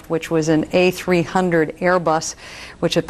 which was an A300 Airbus, which is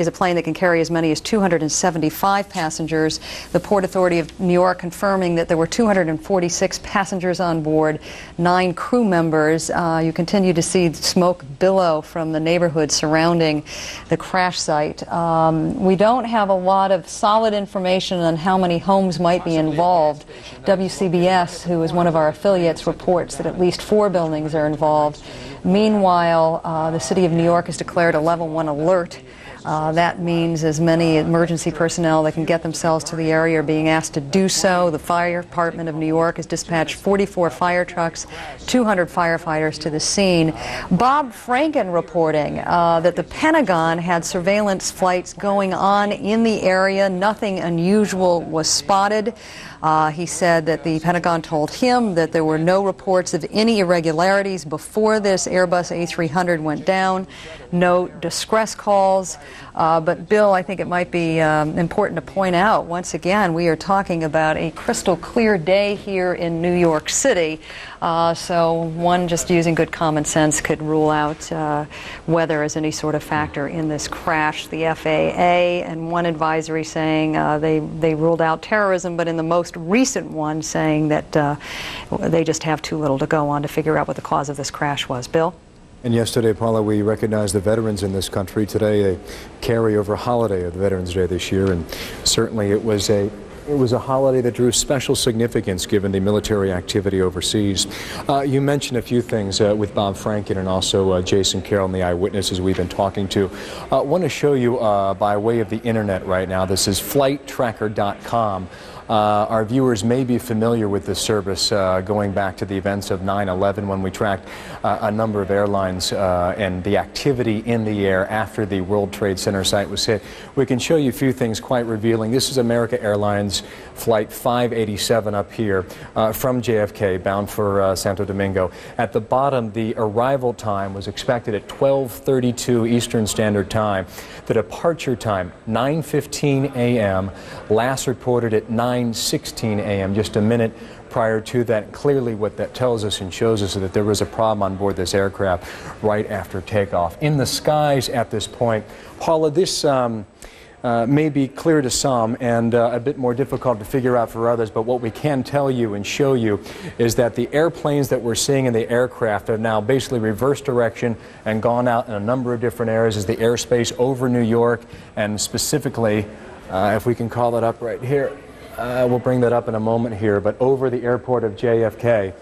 a plane that can carry as many as 275 passengers. The Port Authority of New York confirming that there were 246 passengers on board, 9 crew members. You continue to see smoke billow from the neighborhood surrounding the crash site. We don't have a lot of solid information on how many homes might be involved. WCBS, who is one of our affiliates, reports that at least 4 buildings are involved. Meanwhile, the City of New York has declared a level 1 alert. That means as many emergency personnel that can get themselves to the area are being asked to do so. The Fire Department of New York has dispatched 44 fire trucks, 200 firefighters to the scene. Bob Franken reporting that the Pentagon had surveillance flights going on in the area. Nothing unusual was spotted. He said that the Pentagon told him that there were no reports of any irregularities before this Airbus A300 went down, no distress calls. But Bill, I think it might be important to point out, once again, we are talking about a crystal clear day here in New York City. So one just using good common sense could rule out weather as any sort of factor in this crash. The FAA and one advisory saying they ruled out terrorism, but in the most recent one saying that they just have too little to go on to figure out what the cause of this crash was. Bill? And yesterday, Paula, we recognized the veterans in this country. Today, a carryover holiday of the Veterans Day this year, and certainly it was a holiday that drew special significance given the military activity overseas. You mentioned a few things with Bob Franken and also Jason Carroll and the eyewitnesses we've been talking to. I want to show you by way of the internet right now. This is flighttracker.com. Our viewers may be familiar with this service going back to the events of 9/11 when we tracked a number of airlines and the activity in the air after the World Trade Center site was hit. We can show you a few things quite revealing. This is America Airlines Flight 587 up here from JFK bound for Santo Domingo. At the bottom, the arrival time was expected at 12:32 Eastern Standard Time. The departure time, 9:15 a.m. Last reported at 9:16 a.m., just a minute prior to that. Clearly what that tells us and shows us is that there was a problem on board this aircraft right after takeoff. In the skies at this point, Paula, this may be clear to some and a bit more difficult to figure out for others, but what we can tell you and show you is that the airplanes that we're seeing in the aircraft have now basically reversed direction and gone out in a number of different areas as the airspace over New York, and specifically, if we can call it up right here, we'll bring that up in a moment here, but over the airport of JFK,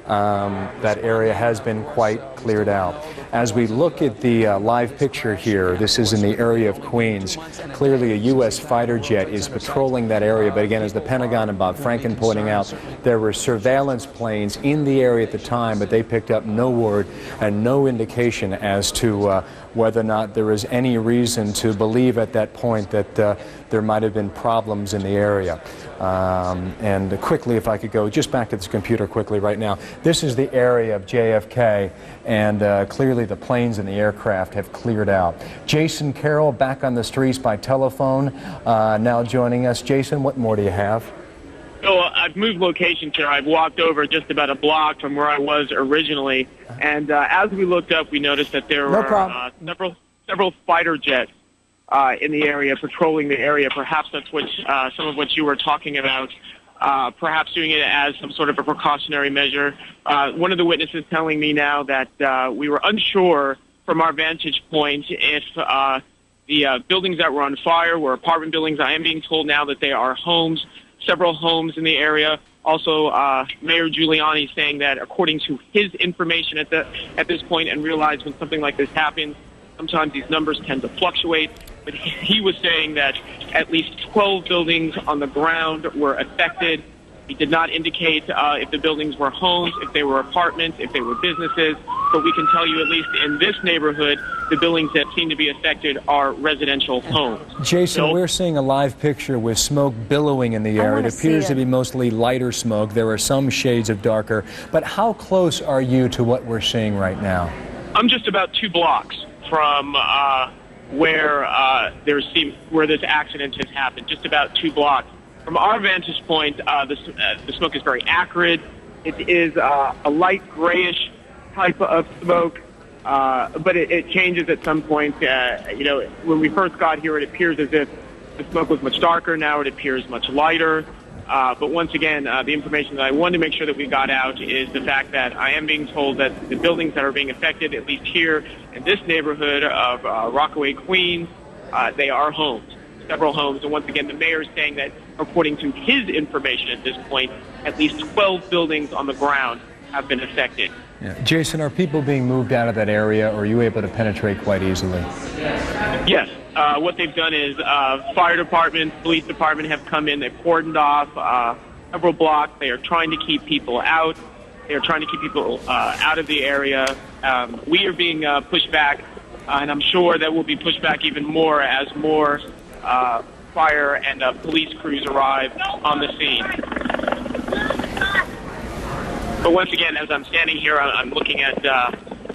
that area has been quite cleared out. As we look at the live picture here, this is in the area of Queens. Clearly a U.S. fighter jet is patrolling that area, but again, as the Pentagon and Bob Franken pointing out, there were surveillance planes in the area at the time, but they picked up no word and no indication as to whether or not there is any reason to believe at that point that there might have been problems in the area. And quickly, if I could go just back to this computer quickly right now, this is the area of JFK, and clearly the planes and the aircraft have cleared out. Jason Carroll back on the streets by telephone, now joining us. Jason, what more do you have? So I've moved locations here. I've walked over just about a block from where I was originally, and as we looked up, we noticed that there were several fighter jets in the area, patrolling the area. Perhaps that's what some of what you were talking about, perhaps doing it as some sort of a precautionary measure. One of the witnesses telling me now that we were unsure from our vantage point if the buildings that were on fire were apartment buildings. I am being told now that they are homes, several homes in the area. Also, Mayor Giuliani saying that according to his information at this point, and realize when something like this happens, sometimes these numbers tend to fluctuate, but he was saying that at least 12 buildings on the ground were affected. He did not indicate if the buildings were homes, if they were apartments, if they were businesses, but we can tell you at least in this neighborhood, the buildings that seem to be affected are residential homes. Jason, so, we're seeing a live picture with smoke billowing in the air. It appears to be mostly lighter smoke. There are some shades of darker, but how close are you to what we're seeing right now? I'm just about 2 blocks from where this accident has happened, just about 2 blocks. From our vantage point, the smoke is very acrid. It is a light grayish type of smoke. But it changes at some point. When we first got here, it appears as if the smoke was much darker. Now it appears much lighter. But once again, the information that I wanted to make sure that we got out is the fact that I am being told that the buildings that are being affected, at least here in this neighborhood of Rockaway, Queens, they are homes, several homes. And once again, the mayor is saying that, according to his information at this point, at least 12 buildings on the ground have been affected. Yeah. Jason, are people being moved out of that area, or are you able to penetrate quite easily? Yes. What they've done is fire department, police department have come in. They've cordoned off several blocks. They are trying to keep people out. They are trying to keep people out of the area. We are being pushed back, and I'm sure that we'll be pushed back even more as more fire and police crews arrive on the scene. But once again, as I'm standing here, I'm looking at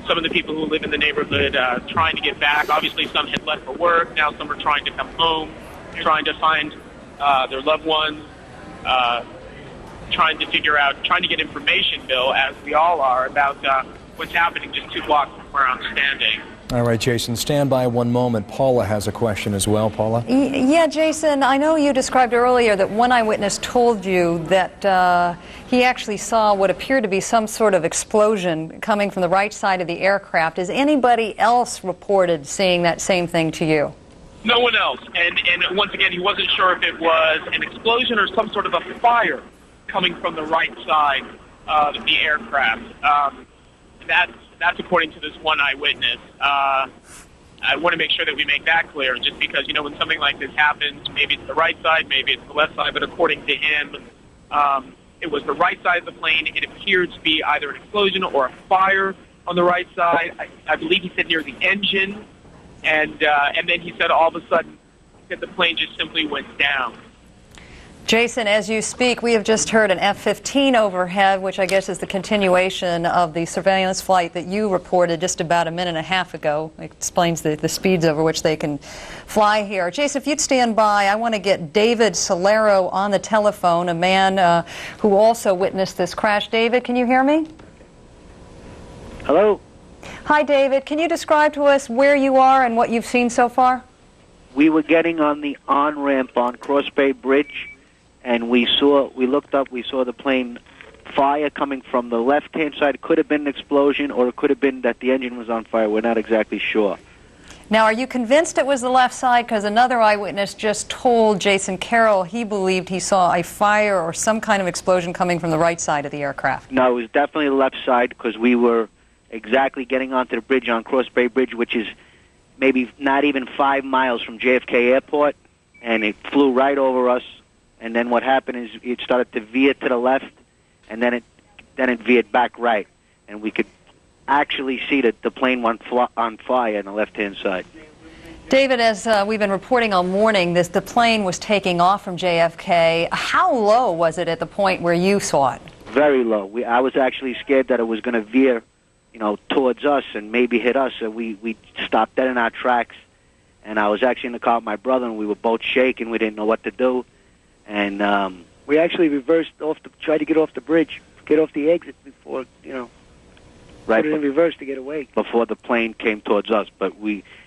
some of the people who live in the neighborhood trying to get back. Obviously, some had left for work. Now some are trying to come home, trying to find their loved ones, trying to get information, Bill, as we all are, about what's happening just 2 blocks from where I'm standing. All right, Jason, stand by one moment. Paula has a question as well. Paula? Yeah, Jason, I know you described earlier that one eyewitness told you that he actually saw what appeared to be some sort of explosion coming from the right side of the aircraft. Has anybody else reported seeing that same thing to you? No one else. And once again, he wasn't sure if it was an explosion or some sort of a fire coming from the right side of the aircraft. That's according to this one eyewitness. I want to make sure that we make that clear, just because, when something like this happens, maybe it's the right side, maybe it's the left side, but according to him, it was the right side of the plane. It appeared to be either an explosion or a fire on the right side. I believe he said near the engine, and then he said all of a sudden that the plane just simply went down. Jason, as you speak, we have just heard an F-15 overhead, which I guess is the continuation of the surveillance flight that you reported just about a minute and a half ago. It explains the speeds over which they can fly here. Jason, if you'd stand by, I want to get David Solero on the telephone, a man who also witnessed this crash. David, can you hear me? Hello. Hi, David. Can you describe to us where you are and what you've seen so far? We were getting on the on-ramp on Cross Bay Bridge, and we looked up, we saw the plane fire coming from the left-hand side. It could have been an explosion, or it could have been that the engine was on fire. We're not exactly sure. Now, are you convinced it was the left side? Because another eyewitness just told Jason Carroll he believed he saw a fire or some kind of explosion coming from the right side of the aircraft. No, it was definitely the left side, because we were exactly getting onto the bridge on Cross Bay Bridge, which is maybe not even 5 miles from JFK Airport, and it flew right over us. And then what happened is it started to veer to the left, and then it veered back right, and we could actually see that the plane went on fire on the left-hand side. David, as we've been reporting all morning, the plane was taking off from JFK. How low was it at the point where you saw it? Very low. I was actually scared that it was going to veer, towards us and maybe hit us. So we stopped dead in our tracks, and I was actually in the car with my brother, and we were both shaking. We didn't know what to do. And we actually reversed tried to get off the bridge, get off the exit before, right, put it in reverse to get away. Before the plane came towards us, but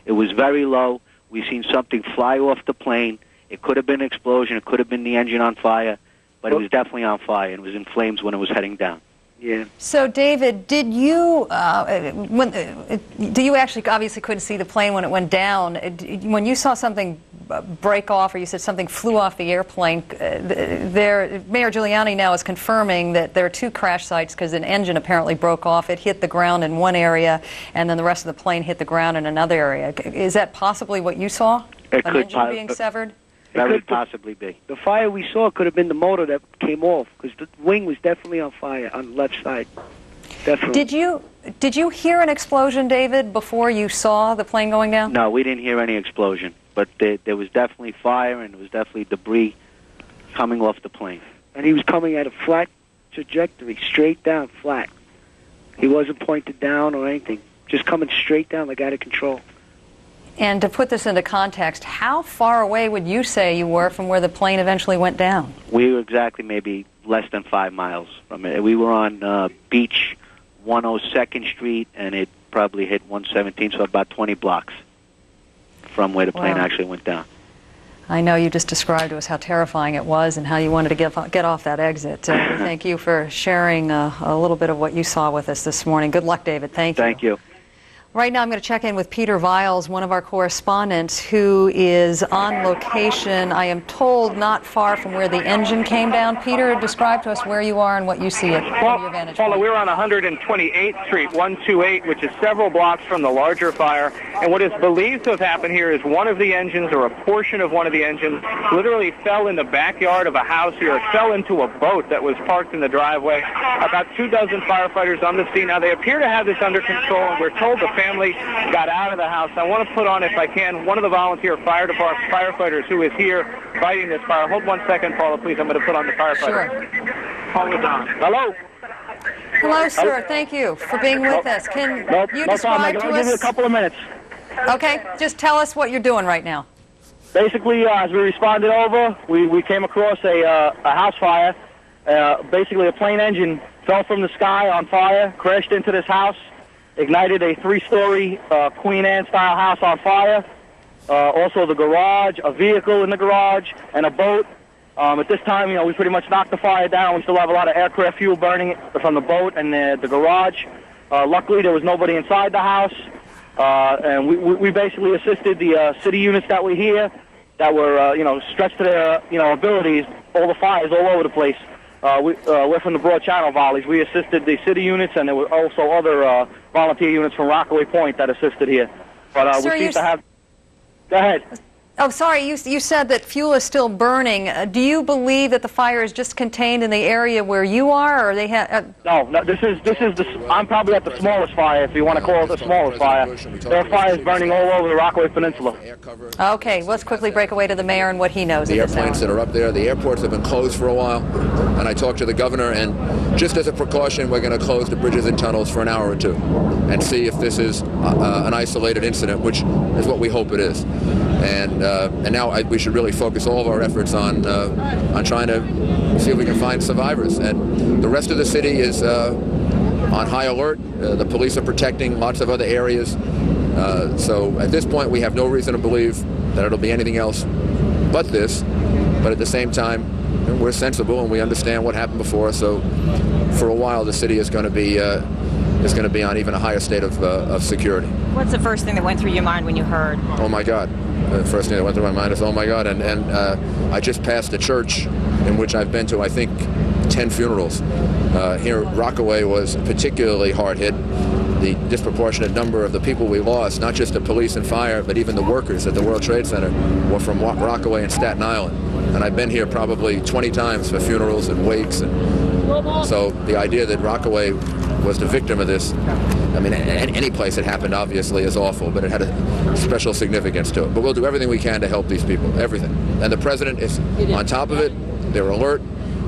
it was very low. We seen something fly off the plane. It could have been an explosion. It could have been the engine on fire, but it was definitely on fire, and it was in flames when it was heading down. Yeah. So, David, did you actually obviously couldn't see the plane when it went down? When you saw something break off, or you said something flew off the airplane, Mayor Giuliani now is confirming that there are 2 crash sites because an engine apparently broke off. It hit the ground in one area, and then the rest of the plane hit the ground in another area. Is that possibly what you saw? An engine being severed? That could possibly be. The fire we saw could have been the motor that came off, because the wing was definitely on fire on the left side. Definitely. Did you hear an explosion, David, before you saw the plane going down? No, we didn't hear any explosion, but there was definitely fire, and there was definitely debris coming off the plane. And he was coming at a flat trajectory, straight down, flat. He wasn't pointed down or anything, just coming straight down like out of control. And to put this into context, how far away would you say you were from where the plane eventually went down? We were exactly maybe less than 5 miles from it. We were on Beach 102nd Street, and it probably hit 117, so about 20 blocks from where the plane actually went down. I know you just described to us how terrifying it was and how you wanted to get off that exit. Thank you for sharing a little bit of what you saw with us this morning. Good luck, David. Thank you. Thank you. Right now I'm going to check in with Peter Viles, one of our correspondents who is on location, I am told, not far from where the engine came down. Peter, describe to us where you are and what you see from your vantage point. Paula, we're on 128th Street, 128, which is several blocks from the larger fire. And what is believed to have happened here is one of the engines, or a portion of one of the engines, literally fell in the backyard of a house here. It fell into a boat that was parked in the driveway. About 24 firefighters on the scene. Now, they appear to have this under control, and we're told the family got out of the house. I want to put on, if I can, one of the volunteer fire department firefighters who is here fighting this fire. Hold 1 second, Paula, please. I'm going to put on the firefighter. Sure. Hold it on. Hello? Hello, sir. Thank you for being with us. Can you describe to us? I'll give you a couple of minutes. Okay. Just tell us what you're doing right now. Basically, as we responded over, we came across a house fire. Basically, a plane engine fell from the sky on fire, crashed into this house, ignited a 3-story Queen Anne-style house on fire. Also the garage, a vehicle in the garage, and a boat. At this time, we pretty much knocked the fire down. We still have a lot of aircraft fuel burning from the boat and the garage. Luckily, there was nobody inside the house. And we basically assisted the city units that were here, that were, stretched to their, abilities. All the fires all over the place. We're from the Broad Channel Volleys. We assisted the city units, and there were also other volunteer units from Rockaway Point that assisted here. But Sir, we seem to have... Go ahead. Oh, sorry, you said that fuel is still burning. Do you believe that the fire is just contained in the area where you are, or they have... No, this is I'm probably at the smallest fire, if you want to call it the smallest fire. There are fires burning all over the Rockaway Peninsula. Okay, let's quickly break away to the mayor and what he knows. The airplanes that are up there, the airports have been closed for a while, and I talked to the governor, and just as a precaution, we're going to close the bridges and tunnels for an hour or two and see if this is an isolated incident, which is what we hope it is. And now we should really focus all of our efforts on trying to see if we can find survivors. And the rest of the city is on high alert. The police are protecting lots of other areas. So at this point, we have no reason to believe that it'll be anything else but this. But at the same time, we're sensible and we understand what happened before. So for a while, the city is going to be on even a higher state of security. What's the first thing that went through your mind when you heard? Oh my God. The first thing that went through my mind is, oh my God, and I just passed a church in which I've been to, I think, 10 funerals. Here, Rockaway was particularly hard hit. The disproportionate number of the people we lost, not just the police and fire, but even the workers at the World Trade Center, were from Rockaway and Staten Island. And I've been here probably 20 times for funerals and wakes. And so the idea that Rockaway was the victim of this, I mean, any place it happened obviously is awful, but it had a special significance to it. But we'll do everything we can to help these people, everything. And the president is on top of it. They're alert.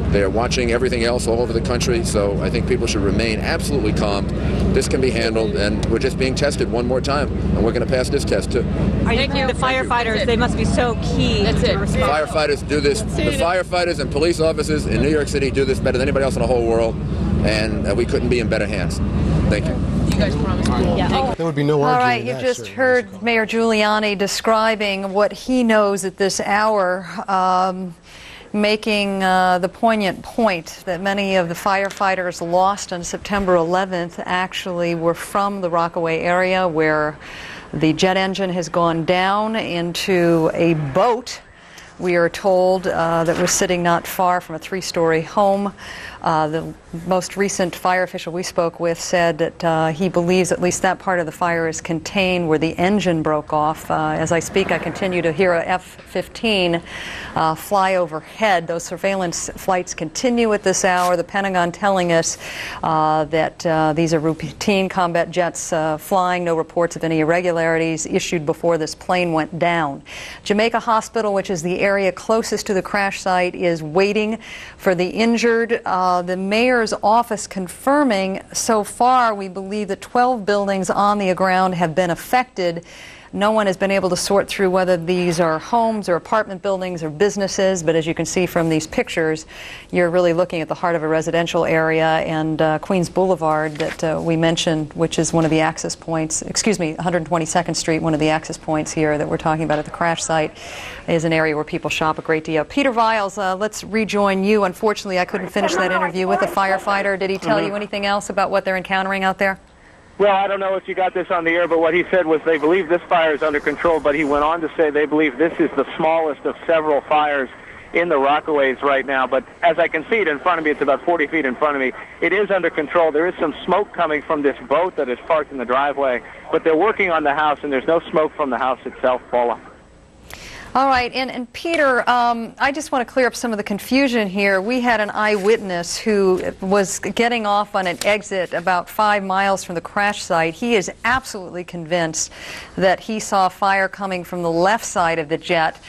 They're watching everything else all over the country. So I think people should remain absolutely calm. This can be handled, and we're just being tested one more time, and we're going to pass this test too. Are you the firefighters? They must be so key to respond. Firefighters do this. The firefighters and police officers in New York City do this better than anybody else in the whole world, and we couldn't be in better hands. Thank you. You guys promised. Yeah. There would be no arguing. All right, you just heard Mayor Giuliani describing what he knows at this hour, making the poignant point that many of the firefighters lost on September 11th actually were from the Rockaway area, where the jet engine has gone down into a boat, we are told, that was sitting not far from a 3-story home. The most recent fire official we spoke with said that he believes at least that part of the fire is contained where the engine broke off. As I speak, I continue to hear a F-15 fly overhead. Those surveillance flights continue at this hour. The Pentagon telling us that these are routine combat jets flying. No reports of any irregularities issued before this plane went down. Jamaica Hospital, which is the area closest to the crash site is waiting for the injured. The mayor's office confirming so far we believe that 12 buildings on the ground have been affected. No one has been able to sort through whether these are homes or apartment buildings or businesses, but as you can see from these pictures, you're really looking at the heart of a residential area, and Queens Boulevard that we mentioned, which is one of the access points, 122nd Street, one of the access points here that we're talking about at the crash site, is an area where people shop a great deal. Peter Viles, let's rejoin you. Unfortunately, I couldn't finish that interview with the firefighter. Did he tell you anything else about what they're encountering out there? Well, I don't know if you got this on the air, but what he said was they believe this fire is under control, but he went on to say they believe this is the smallest of several fires in the Rockaways right now. But as I can see it in front of me, it's about 40 feet in front of me. It is under control. There is some smoke coming from this boat that is parked in the driveway, but they're working on the house, and there's no smoke from the house itself, Paula. All right, and Peter, I just want to clear up some of the confusion here. We had an eyewitness who was getting off on an exit about 5 miles from the crash site. He is absolutely convinced that he saw fire coming from the left side of the jet.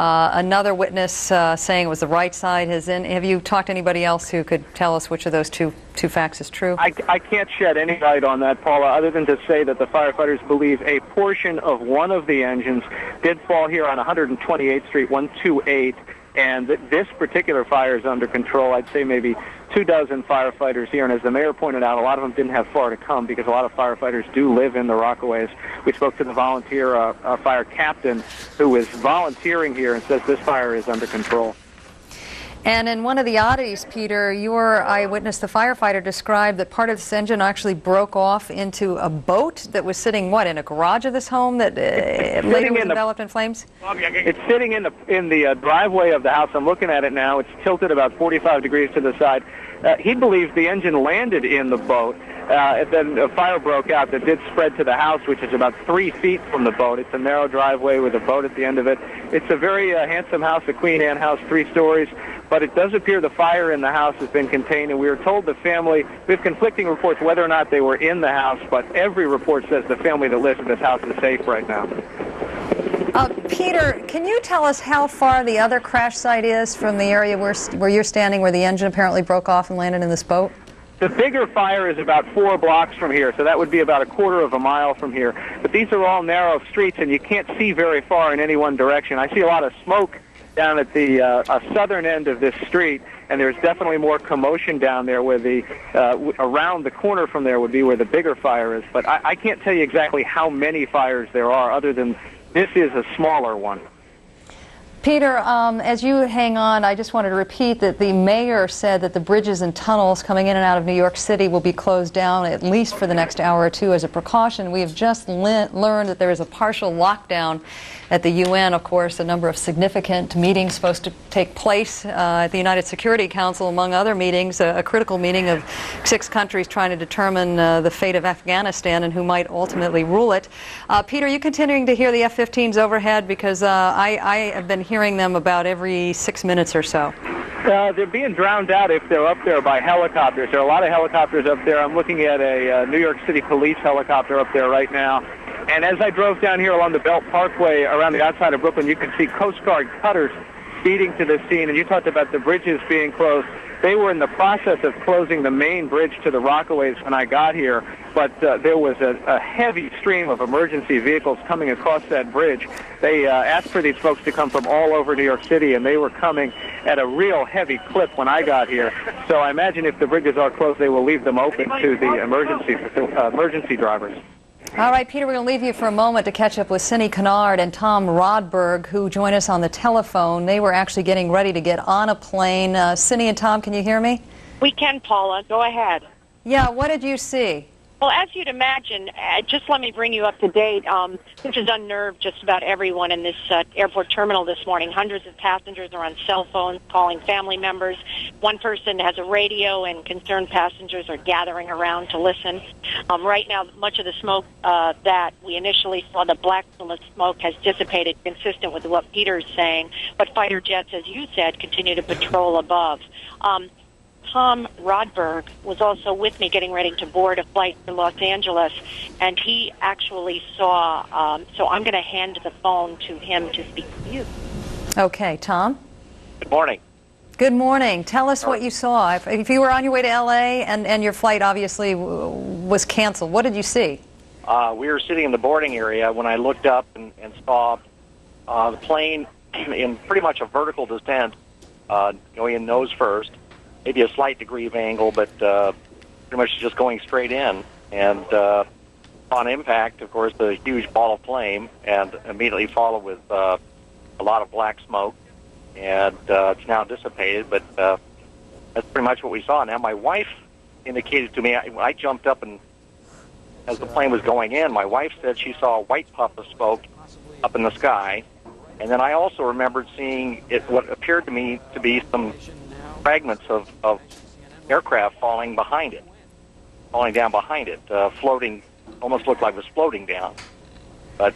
Another witness saying it was the right side. Have you talked to anybody else who could tell us which of those two facts is true? I can't shed any light on that, Paula, other than to say that the firefighters believe a portion of one of the engines did fall here on 128th Street, 128, and this particular fire is under control. I'd say maybe 24 firefighters here, and as the mayor pointed out, a lot of them didn't have far to come because a lot of firefighters do live in the Rockaways. We spoke to the volunteer fire captain who is volunteering here and says this fire is under control. And in one of the oddities, Peter, your eyewitness, the firefighter, described that part of this engine actually broke off into a boat that was sitting, what, in a garage of this home that later was enveloped in flames? It's sitting in the driveway of the house. I'm looking at it now. It's tilted about 45 degrees to the side. He believes the engine landed in the boat. And then a fire broke out that did spread to the house, which is about 3 feet from the boat. It's a narrow driveway with a boat at the end of it. It's a very handsome house, a Queen Anne house, 3 stories. But it does appear the fire in the house has been contained, and we were told the family, we have conflicting reports whether or not they were in the house, but every report says the family that lives in this house is safe right now. Peter, can you tell us how far the other crash site is from the area where you're standing, where the engine apparently broke off and landed in this boat? The bigger fire is about 4 blocks from here, so that would be about a quarter of a mile from here. But these are all narrow streets, and you can't see very far in any one direction. I see a lot of smoke down at the southern end of this street, and there's definitely more commotion down there where the around the corner from there would be where the bigger fire is. But I can't tell you exactly how many fires there are other than this is a smaller one. Peter, as you hang on, I just wanted to repeat that the mayor said that the bridges and tunnels coming in and out of New York City will be closed down at least for the next hour or two as a precaution. We have just learned that there is a partial lockdown at the UN. Of course, a number of significant meetings supposed to take place at the United Security Council, among other meetings, a critical meeting of 6 countries trying to determine the fate of Afghanistan and who might ultimately rule it. Peter, are you continuing to hear the F-15s overhead? Because I have been hearing them about every 6 minutes or so. They're being drowned out if they're up there by helicopters. There are a lot of helicopters up there. I'm looking at a New York City police helicopter up there right now. And as I drove down here along the Belt Parkway around the outside of Brooklyn, you can see Coast Guard cutters speeding to the scene. And you talked about the bridges being closed. They were in the process of closing the main bridge to the Rockaways when I got here, but there was a heavy stream of emergency vehicles coming across that bridge. They asked for these folks to come from all over New York City, and they were coming at a real heavy clip when I got here. So I imagine if the bridges are closed, they will leave them open to the emergency drivers. All right, Peter, we're going to leave you for a moment to catch up with Cindy Kennard and Tom Rodberg, who join us on the telephone. They were actually getting ready to get on a plane. Cindy and Tom, can you hear me? We can, Paula. Go ahead. Yeah, what did you see? Well, as you'd imagine, just let me bring you up to date. This has unnerved just about everyone in this airport terminal this morning. Hundreds of passengers are on cell phones calling family members. One person has a radio, and concerned passengers are gathering around to listen. Right now, much of the smoke that we initially saw, the black film of smoke, has dissipated, consistent with what Peter's saying. But fighter jets, as you said, continue to patrol above. Tom Rodberg was also with me getting ready to board a flight to Los Angeles, and he actually saw, so I'm going to hand the phone to him to speak to you. Okay, Tom? Good morning. Good morning. Tell us what you saw. If you were on your way to L.A. and your flight obviously was canceled, what did you see? We were sitting in the boarding area when I looked up and saw the plane in pretty much a vertical descent, going in nose first, maybe a slight degree of angle, but pretty much just going straight in. And on impact, of course, the huge ball of flame, and immediately followed with a lot of black smoke. And it's now dissipated, but that's pretty much what we saw. Now, my wife indicated to me, I jumped up, and as the plane was going in, my wife said she saw a white puff of smoke up in the sky. And then I also remembered seeing what appeared to me to be some fragments of aircraft falling down behind it, floating, almost looked like it was floating down. But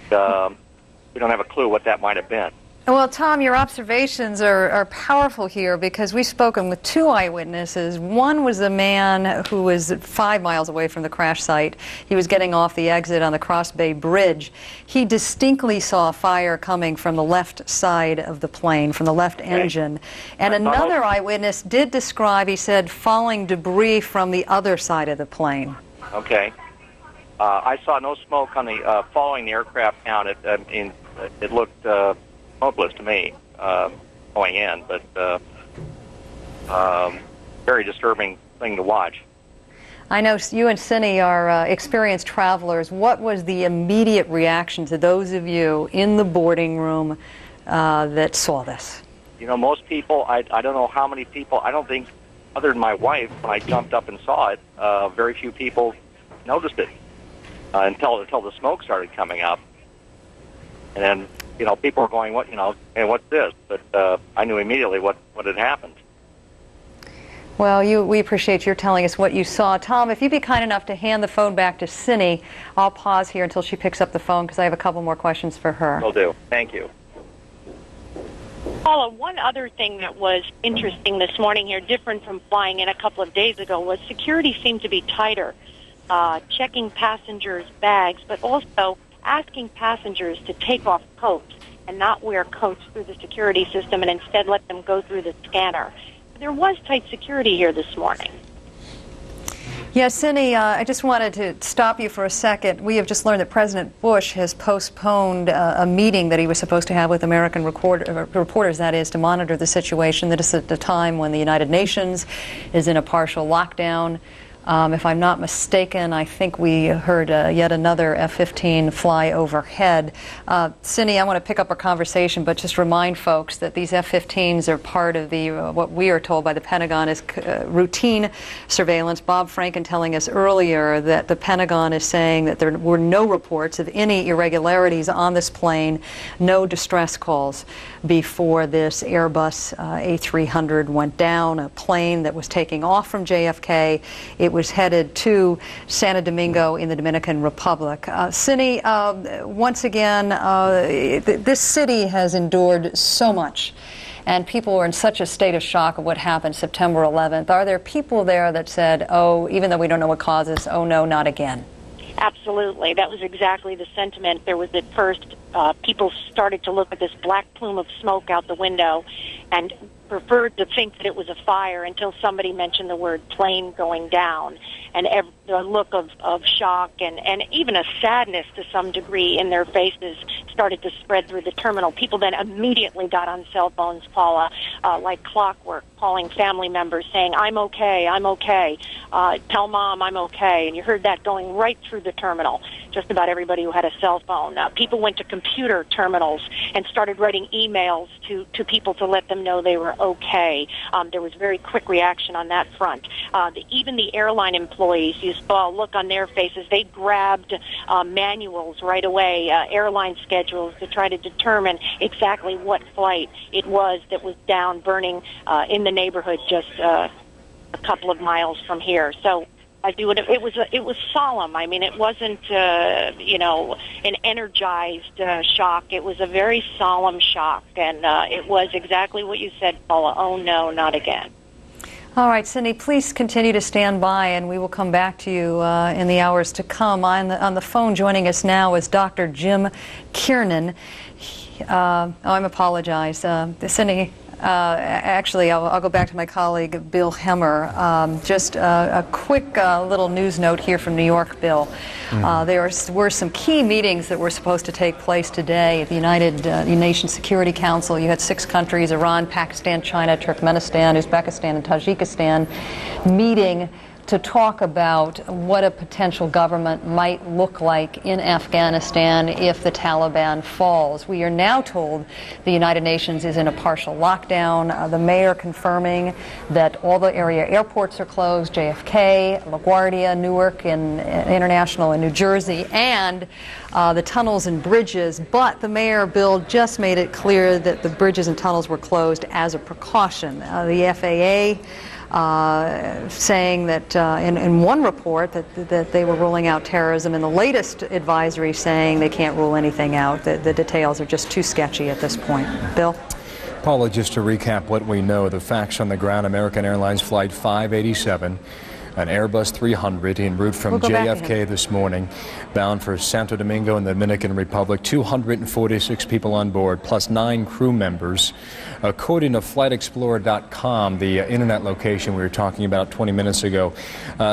we don't have a clue what that might have been. Well, Tom, your observations are powerful here because we've spoken with two eyewitnesses. One was the man who was 5 miles away from the crash site. He was getting off the exit on the Cross Bay Bridge. He distinctly saw fire coming from the left side of the plane, from the left engine. And another eyewitness did describe, he said, falling debris from the other side of the plane. Okay. I saw no smoke on the following the aircraft down. It looked smokeless to me going in, but very disturbing thing to watch. I know you and Cindy are experienced travelers. What was the immediate reaction to those of you in the boarding room that saw this? You know, most people, I don't know how many people, I don't think, other than my wife, when I jumped up and saw it, very few people noticed it until the smoke started coming up. And then, you know, people were going, what, you know, and what's this? But I knew immediately what had happened. Well, we appreciate your telling us what you saw. Tom, if you'd be kind enough to hand the phone back to Cindy, I'll pause here until she picks up the phone because I have a couple more questions for her. Will do. Thank you. Paula, one other thing that was interesting this morning here, different from flying in a couple of days ago, was security seemed to be tighter, checking passengers' bags, but also asking passengers to take off coats and not wear coats through the security system and instead let them go through the scanner. There was tight security here this morning. Yes, Cindy, I just wanted to stop you for a second. We have just learned that President Bush has postponed a meeting that he was supposed to have with American reporters, that is, to monitor the situation. That is at the time when the United Nations is in a partial lockdown. If I'm not mistaken, I think we heard yet another F-15 fly overhead. Cindy, I want to pick up our conversation, but just remind folks that these F-15s are part of the what we are told by the Pentagon is routine surveillance. Bob Franken telling us earlier that the Pentagon is saying that there were no reports of any irregularities on this plane, no distress calls before this Airbus A300 went down, a plane that was taking off from JFK. It was headed to Santo Domingo in the Dominican Republic. Cindy, once again, this city has endured so much, and people were in such a state of shock of what happened September 11th. Are there people there that said, oh, even though we don't know what caused this, oh no, not again? Absolutely. That was exactly the sentiment. There was at first, people started to look at this black plume of smoke out the window and preferred to think that it was a fire until somebody mentioned the word plane going down. And the look of shock and even a sadness to some degree in their faces started to spread through the terminal. People then immediately got on cell phones, Paula, like clockwork, calling family members saying, I'm okay, tell Mom I'm okay. And you heard that going right through the terminal, just about everybody who had a cell phone. People went to computer terminals and started writing emails to people to let them know they were okay. There was very quick reaction on that front. Even the airline employees, you saw a look on their faces. They grabbed manuals right away, airline schedules, to try to determine exactly what flight it was that was down, burning in the neighborhood just a couple of miles from here. So it was solemn. I mean, it wasn't an energized shock. It was a very solemn shock, and it was exactly what you said, Paula. Oh no, not again. All right, Cindy, please continue to stand by, and we will come back to you in the hours to come. On the phone joining us now is Dr. Jim Kiernan. I apologize. Cindy, actually, I'll go back to my colleague, Bill Hemmer. Just a quick little news note here from New York, Bill. There were some key meetings that were supposed to take place today at the United Nations Security Council. You had 6 countries, Iran, Pakistan, China, Turkmenistan, Uzbekistan, and Tajikistan, meeting to talk about what a potential government might look like in Afghanistan if the Taliban falls. We are now told the United Nations is in a partial lockdown. The mayor confirming that all the area airports are closed, JFK, LaGuardia, Newark International in New Jersey, and the tunnels and bridges. But the mayor, Bill, just made it clear that the bridges and tunnels were closed as a precaution. The FAA saying that in one report that they were ruling out terrorism, and the latest advisory saying they can't rule anything out. The details are just too sketchy at this point. Bill? Paula, just to recap what we know, the facts on the ground: American Airlines Flight 587, an Airbus 300 en route from JFK this morning, bound for Santo Domingo in the Dominican Republic. 246 people on board, plus 9 crew members. According to FlightExplorer.com, the internet location we were talking about 20 minutes ago,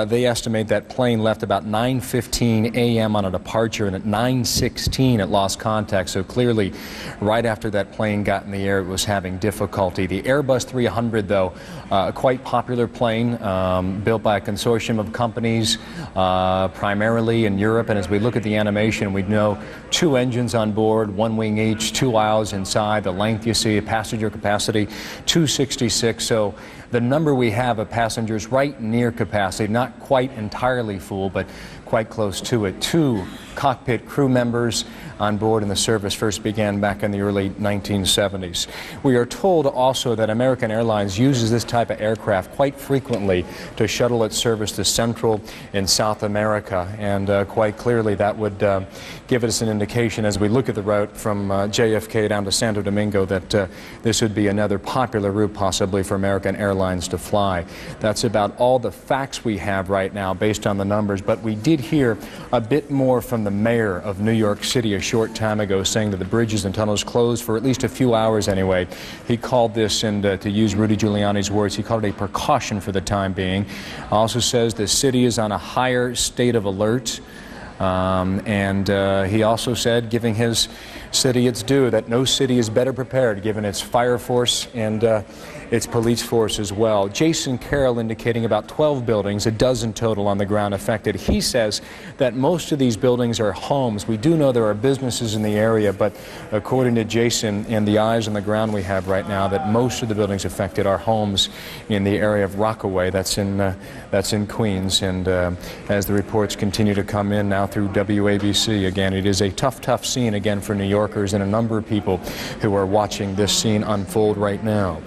they estimate that plane left about 9:15 a.m. on a departure, and at 9:16 it lost contact. So clearly, right after that plane got in the air, it was having difficulty. The Airbus 300, though, a quite popular plane, built by a consortium of companies, primarily in Europe. And as we look at the animation, we know 2 engines on board, 1 wing each, 2 aisles inside. The length you see, passenger capacity 266. So the number we have of passengers right near capacity, not quite entirely full, but quite close to it. 2 cockpit crew members on board, and the service first began back in the early 1970s. We are told also that American Airlines uses this type of aircraft quite frequently to shuttle its service to Central and South America, and quite clearly that would give us an indication as we look at the route from JFK down to Santo Domingo that this would be another popular route possibly for American Airlines to fly. That's about all the facts we have right now based on the numbers, but we did hear a bit more from the mayor of New York City a short time ago, saying that the bridges and tunnels closed for at least a few hours anyway. He called this, and to use Rudy Giuliani's words, he called it a precaution for the time being. Also says the city is on a higher state of alert. He also said, giving his city its due, that no city is better prepared given its fire force and its police force as well. Jason Carroll indicating about 12 buildings, a dozen total on the ground affected. He says that most of these buildings are homes. We do know there are businesses in the area, but according to Jason and the eyes on the ground we have right now, that most of the buildings affected are homes in the area of Rockaway. That's in Queens. And as the reports continue to come in now through WABC, again, it is a tough scene again for New Yorkers and a number of people who are watching this scene unfold right now.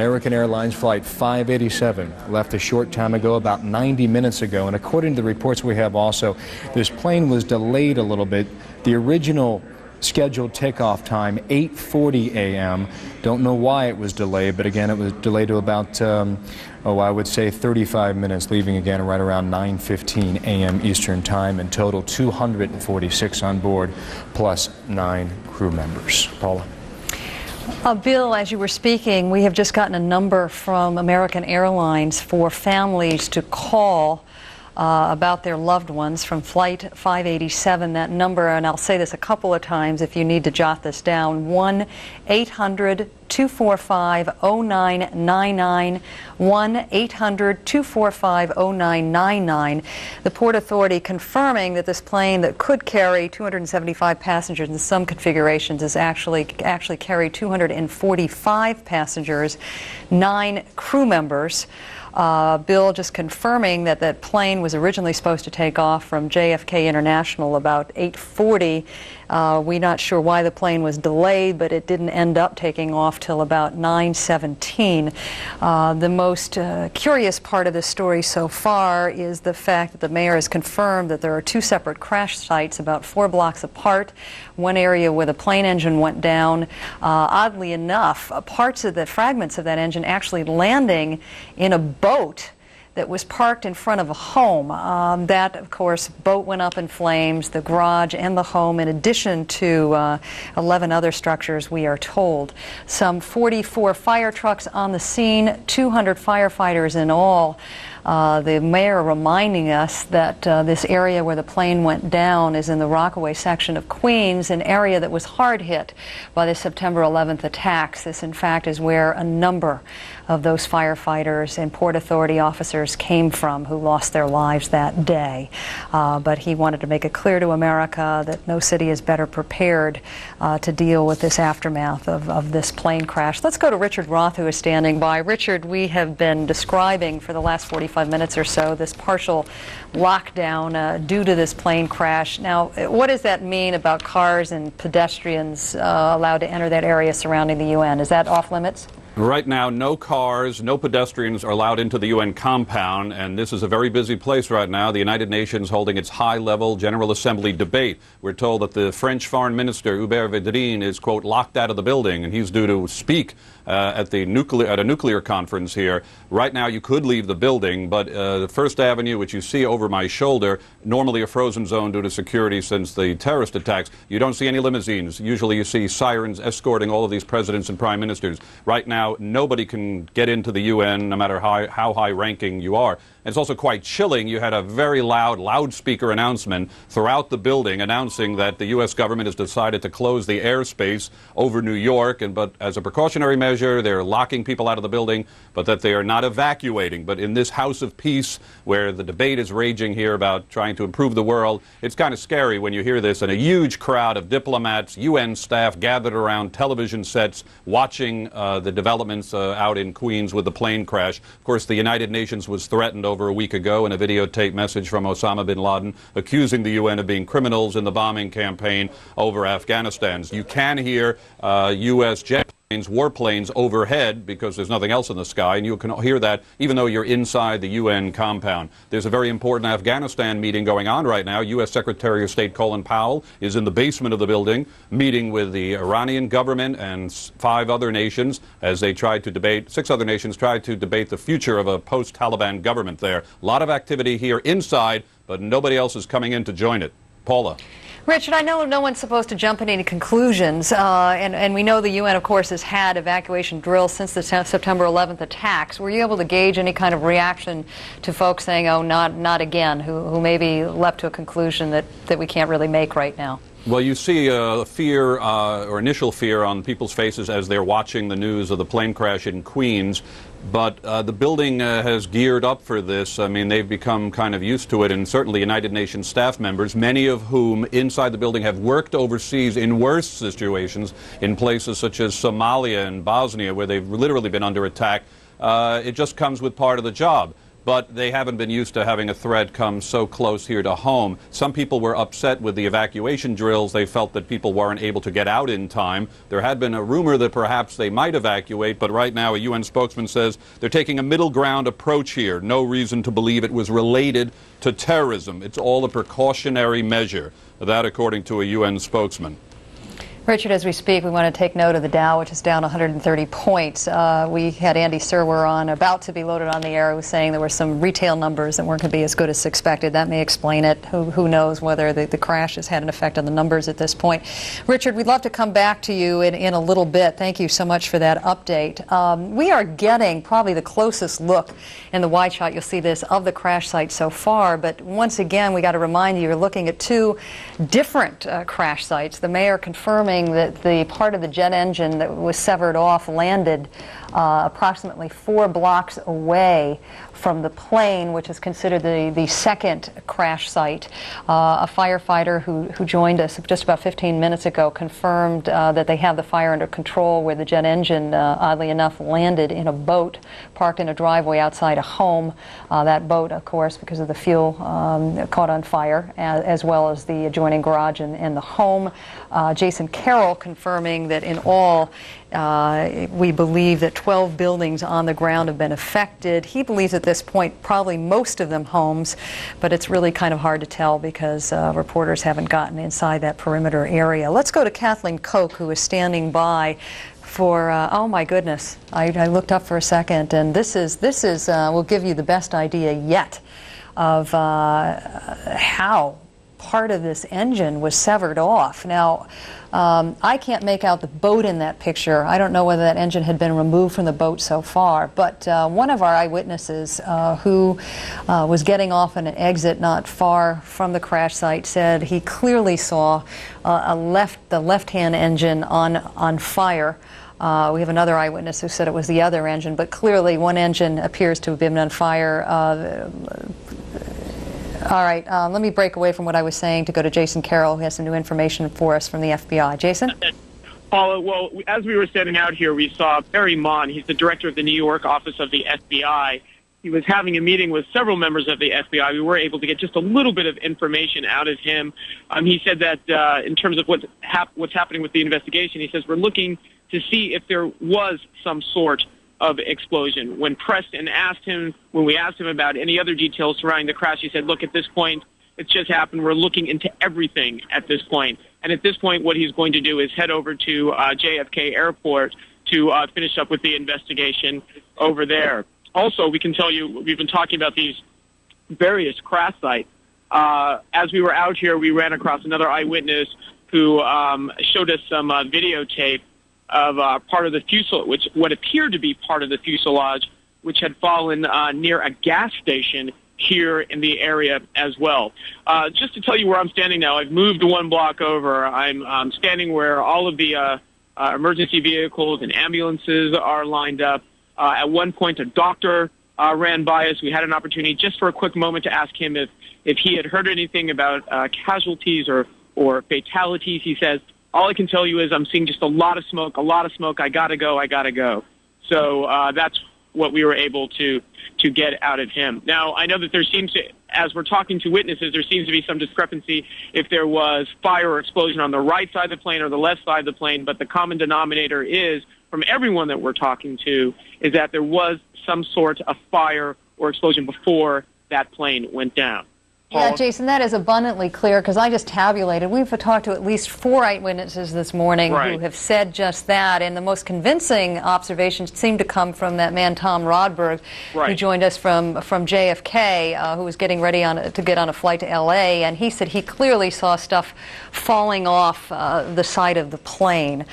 American Airlines Flight 587 left a short time ago, about 90 minutes ago, and according to the reports we have also, this plane was delayed a little bit. The original scheduled takeoff time, 8:40 a.m. Don't know why it was delayed, but again, it was delayed to about, I would say 35 minutes, leaving again right around 9:15 a.m. Eastern Time. In total, 246 on board, plus 9 crew members. Paula? Bill, as you were speaking, we have just gotten a number from American Airlines for families to call about their loved ones from Flight 587. That number, and I'll say this a couple of times if you need to jot this down, 1-800-245-0999, 1-800-245-0999. The Port Authority confirming that this plane that could carry 275 passengers in some configurations is actually carry 245 passengers, 9 crew members. Bill, just confirming that that plane was originally supposed to take off from JFK International about 8:40. We're not sure why the plane was delayed, but it didn't end up taking off till about 9:17. The most curious part of this story so far is the fact that the mayor has confirmed that there are two separate crash sites about 4 blocks apart. One area where the plane engine went down. Oddly enough, parts of the fragments of that engine actually landing in a boat that was parked in front of a home. That, of course, boat went up in flames, the garage and the home, in addition to 11 other structures, we are told. Some 44 fire trucks on the scene, 200 firefighters in all. The mayor reminding us that this area where the plane went down is in the Rockaway section of Queens, an area that was hard hit by the September 11th attacks. This, in fact, is where a number of those firefighters and Port Authority officers came from who lost their lives that day. But he wanted to make it clear to America that no city is better prepared to deal with this aftermath of this plane crash. Let's go to Richard Roth, who is standing by. Richard, we have been describing for the last 45 minutes or so this partial lockdown due to this plane crash. Now, what does that mean about cars and pedestrians allowed to enter that area surrounding the UN? Is that off limits? Right now, no cars, no pedestrians are allowed into the UN compound, and this is a very busy place right now. The United Nations holding its high-level General Assembly debate. We're told that the French Foreign Minister, Hubert Védrine, is, quote, locked out of the building, and he's due to speak at a nuclear conference here. Right now, you could leave the building, but the First Avenue, which you see over my shoulder, normally a frozen zone due to security since the terrorist attacks, you don't see any limousines. Usually you see sirens escorting all of these presidents and prime ministers. Right now, nobody can get into the UN, no matter how high-ranking you are. It's also quite chilling. You had a very loud loudspeaker announcement throughout the building announcing that the U.S. government has decided to close the airspace over New York, but as a precautionary measure, they're locking people out of the building, but that they are not evacuating. But in this house of peace, where the debate is raging here about trying to improve the world, it's kind of scary when you hear this, and a huge crowd of diplomats, UN staff gathered around television sets watching the developments out in Queens with the plane crash. Of course, the United Nations was threatened over a week ago in a videotaped message from Osama bin Laden accusing the UN of being criminals in the bombing campaign over Afghanistan. You can hear U.S. jet planes, warplanes overhead because there's nothing else in the sky, and you can hear that even though you're inside the UN compound. There's a very important Afghanistan meeting going on right now. U.S. Secretary of State Colin Powell is in the basement of the building meeting with the Iranian government and 5 other nations as they tried to debate, 6 other nations tried to debate the future of a post-Taliban government there. A lot of activity here inside, but nobody else is coming in to join it. Paula. Richard, I know no one's supposed to jump at any conclusions, and we know the UN, of course, has had evacuation drills since the September 11th attacks. Were you able to gauge any kind of reaction to folks saying, oh, not again, who maybe leapt to a conclusion that we can't really make right now? Well, you see fear or initial fear on people's faces as they're watching the news of the plane crash in Queens. But the building has geared up for this. I mean, they've become kind of used to it, and certainly United Nations staff members, many of whom inside the building have worked overseas in worse situations in places such as Somalia and Bosnia, where they've literally been under attack. It just comes with part of the job. But they haven't been used to having a threat come so close here to home. Some people were upset with the evacuation drills. They felt that people weren't able to get out in time. There had been a rumor that perhaps they might evacuate, but right now a UN spokesman says they're taking a middle ground approach here. No reason to believe it was related to terrorism. It's all a precautionary measure. That according to a UN spokesman. Richard, as we speak, we want to take note of the Dow, which is down 130 points. We had Andy Serwer on, about to be loaded on the air, who was saying there were some retail numbers that weren't going to be as good as expected. That may explain it. Who knows whether the crash has had an effect on the numbers at this point. Richard, we'd love to come back to you in a little bit. Thank you so much for that update. We are getting probably the closest look in the wide shot, you'll see this, of the crash site so far. But once again, we got to remind you, you're looking at 2 different crash sites. The mayor confirming that the part of the jet engine that was severed off landed approximately 4 blocks away from the plane, which is considered the second crash site. A firefighter who joined us just about 15 minutes ago confirmed that they have the fire under control, where the jet engine, oddly enough, landed in a boat parked in a driveway outside a home. That boat, of course, because of the fuel, caught on fire, as well as the adjoining garage and the home. Jason Carroll confirming that in all, We believe that 12 buildings on the ground have been affected. He believes at this point probably most of them homes, but it's really kind of hard to tell because reporters haven't gotten inside that perimeter area. Let's go to Kathleen Koch, who is standing by for, oh my goodness, I looked up for a second, and this is will give you the best idea yet of how part of this engine was severed off. Now, I can't make out the boat in that picture. I don't know whether that engine had been removed from the boat so far, but one of our eyewitnesses who was getting off in an exit not far from the crash site said he clearly saw the left-hand engine on fire. We have another eyewitness who said it was the other engine, but clearly one engine appears to have been on fire. All right, let me break away from what I was saying to go to Jason Carroll, who has some new information for us from the FBI. Jason? Paula, well, as we were setting out here, we saw Barry Mon. He's the director of the New York office of the FBI. He was having a meeting with several members of the FBI. We were able to get just a little bit of information out of him. He said that in terms of what's happening with the investigation, he says we're looking to see if there was some sort of explosion. When pressed and when we asked him about any other details surrounding the crash, he said, look, at this point, it's just happened. We're looking into everything at this point. And at this point, what he's going to do is head over to JFK Airport to finish up with the investigation over there. Also, we can tell you, we've been talking about these various crash sites. As we were out here, we ran across another eyewitness who showed us some videotape of part of the fuselage, what appeared to be part of the fuselage, which had fallen near a gas station here in the area as well. Just to tell you where I'm standing now, I've moved one block over. I'm standing where all of the emergency vehicles and ambulances are lined up. At one point, a doctor ran by us. We had an opportunity just for a quick moment to ask him if he had heard anything about casualties or fatalities. He says, all I can tell you is I'm seeing just a lot of smoke. I gotta go. So that's what we were able to get out of him. Now, I know that there seems to, as we're talking to witnesses, there seems to be some discrepancy if there was fire or explosion on the right side of the plane or the left side of the plane, but the common denominator is, from everyone that we're talking to, is that there was some sort of fire or explosion before that plane went down. Yeah, Jason, that is abundantly clear because I just tabulated. We've talked to at least 4 eyewitnesses this morning who have said just that, and the most convincing observations seem to come from that man, Tom Rodberg, who joined us from JFK, who was getting ready to get on a flight to L.A., and he said he clearly saw stuff falling off the side of the plane.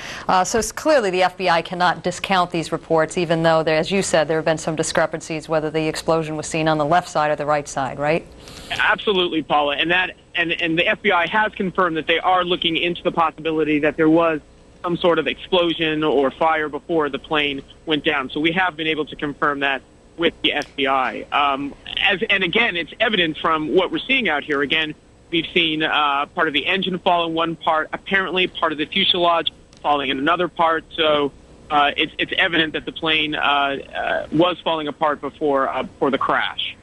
So it's clearly the FBI cannot discount these reports, even though, as you said, there have been some discrepancies whether the explosion was seen on the left side or the right side, right? Absolutely, Paula, and the FBI has confirmed that they are looking into the possibility that there was some sort of explosion or fire before the plane went down. So we have been able to confirm that with the FBI. And again, it's evident from what we're seeing out here. Again, we've seen part of the engine fall in one part, apparently part of the fuselage falling in another part. So it's evident that the plane was falling apart before the crash.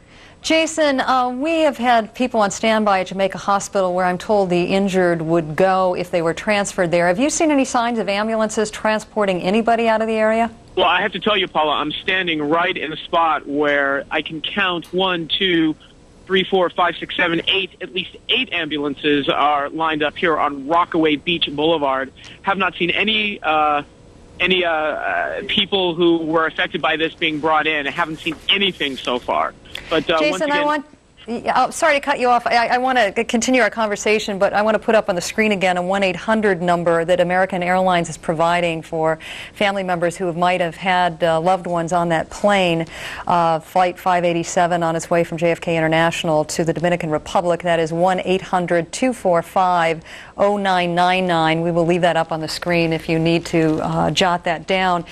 Jason, we have had people on standby at Jamaica Hospital where I'm told the injured would go if they were transferred there. Have you seen any signs of ambulances transporting anybody out of the area? Well, I have to tell you, Paula, I'm standing right in a spot where I can count 1, 2, 3, 4, 5, 6, 7, 8, at least 8 ambulances are lined up here on Rockaway Beach Boulevard. Have not seen any people who were affected by this being brought in. I haven't seen anything so far. But Jason, sorry to cut you off. I want to continue our conversation, but I want to put up on the screen again a 1-800 number that American Airlines is providing for family members who might have had loved ones on that plane, Flight 587 on its way from JFK International to the Dominican Republic. That is 1-800-245-0999. We will leave that up on the screen if you need to jot that down.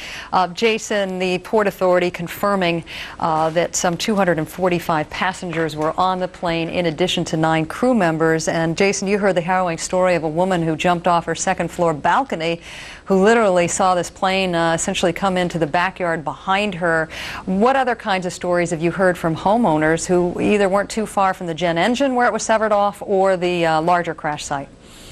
Jason, the Port Authority confirming that some 245 passengers were on the plane in addition to 9 crew members. And Jason, you heard the harrowing story of a woman who jumped off her second-floor balcony who literally saw this plane essentially come into the backyard behind her. What other kinds of stories have you heard from homeowners who either weren't too far from the jet engine where it was severed off or the larger crash site?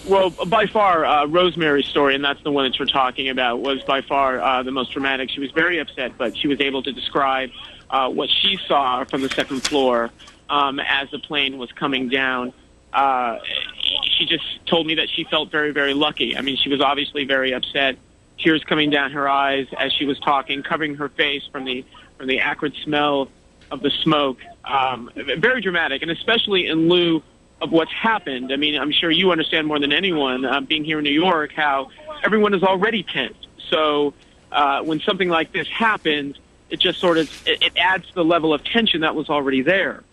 Well, by far, Rosemary's story, and that's the one that you're talking about, was by far the most dramatic. She was very upset, but she was able to describe what she saw from the second floor as the plane was coming down. She just told me that she felt very, very lucky. I mean, she was obviously very upset, tears coming down her eyes as she was talking, covering her face from the acrid smell of the smoke. Very dramatic, and especially in lieu of what's happened. I mean, I'm sure you understand more than anyone, being here in New York, how everyone is already tense. So when something like this happens, it just sort of it adds to the level of tension that was already there.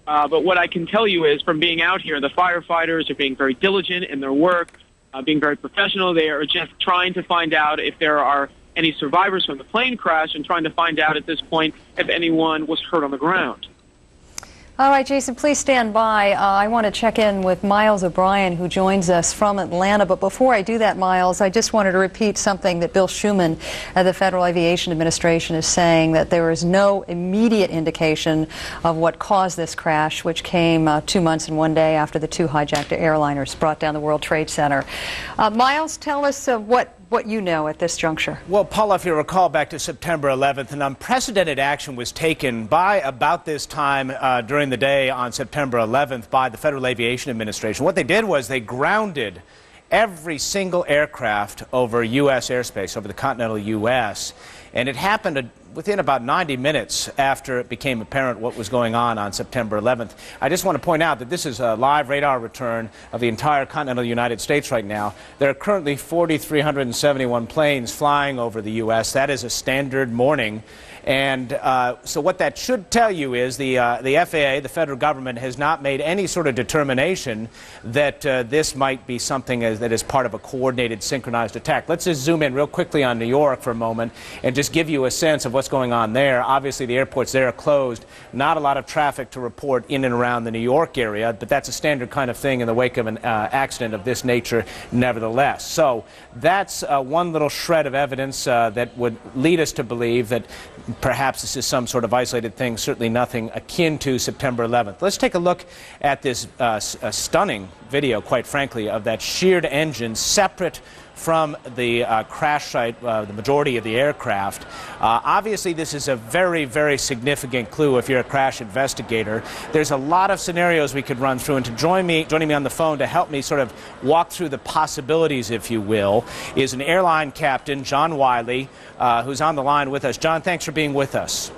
But what I can tell you is, from being out here, the firefighters are being very diligent in their work, being very professional. They are just trying to find out if there are any survivors from the plane crash, and trying to find out at this point if anyone was hurt on the ground. All right, Jason, please stand by. I want to check in with Miles O'Brien, who joins us from Atlanta. But before I do that, Miles, I just wanted to repeat something that Bill Schuman of the Federal Aviation Administration is saying, that there is no immediate indication of what caused this crash, which came 2 months and 1 day after the two hijacked airliners brought down the World Trade Center. Miles, tell us what you know at this juncture. Well, Paula, if you recall back to September 11th, an unprecedented action was taken by about this time during the day on September 11th by the Federal Aviation Administration. What they did was they grounded every single aircraft over U.S. airspace, over the continental U.S., and it happened within about 90 minutes after it became apparent what was going on September 11th. I just want to point out that this is a live radar return of the entire continental United States right now. There are currently 4,371 planes flying over the U.S. That is a standard morning. And so what that should tell you is the FAA, the federal government, has not made any sort of determination that this might be something that is part of a coordinated, synchronized attack. Let's just zoom in real quickly on New York for a moment and just give you a sense of what's going on there. Obviously, the airports there are closed. Not a lot of traffic to report in and around the New York area, but that's a standard kind of thing in the wake of an accident of this nature nevertheless. So that's one little shred of evidence that would lead us to believe that perhaps this is some sort of isolated thing, certainly nothing akin to September 11th. Let's take a look at this stunning video, quite frankly, of that sheared engine separate from the crash site, the majority of the aircraft. Obviously, this is a very, very significant clue if you're a crash investigator. There's a lot of scenarios we could run through, and joining me on the phone to help me sort of walk through the possibilities, if you will, is an airline captain, John Wiley, who's on the line with us. John, thanks for being with us.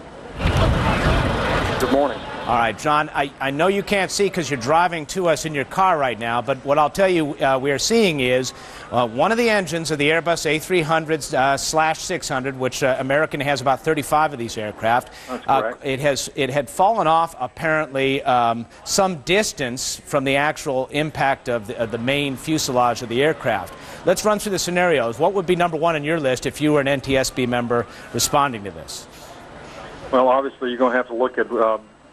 Good morning. All right, John, I know you can't see because you're driving to us in your car right now, but what I'll tell you we are seeing is one of the engines of the Airbus A300/600, which American has about 35 of these aircraft. That's correct. It had fallen off apparently some distance from the actual impact of the main fuselage of the aircraft. Let's run through the scenarios. What would be number one on your list if you were an NTSB member responding to this? Well, obviously, you're going to have to look at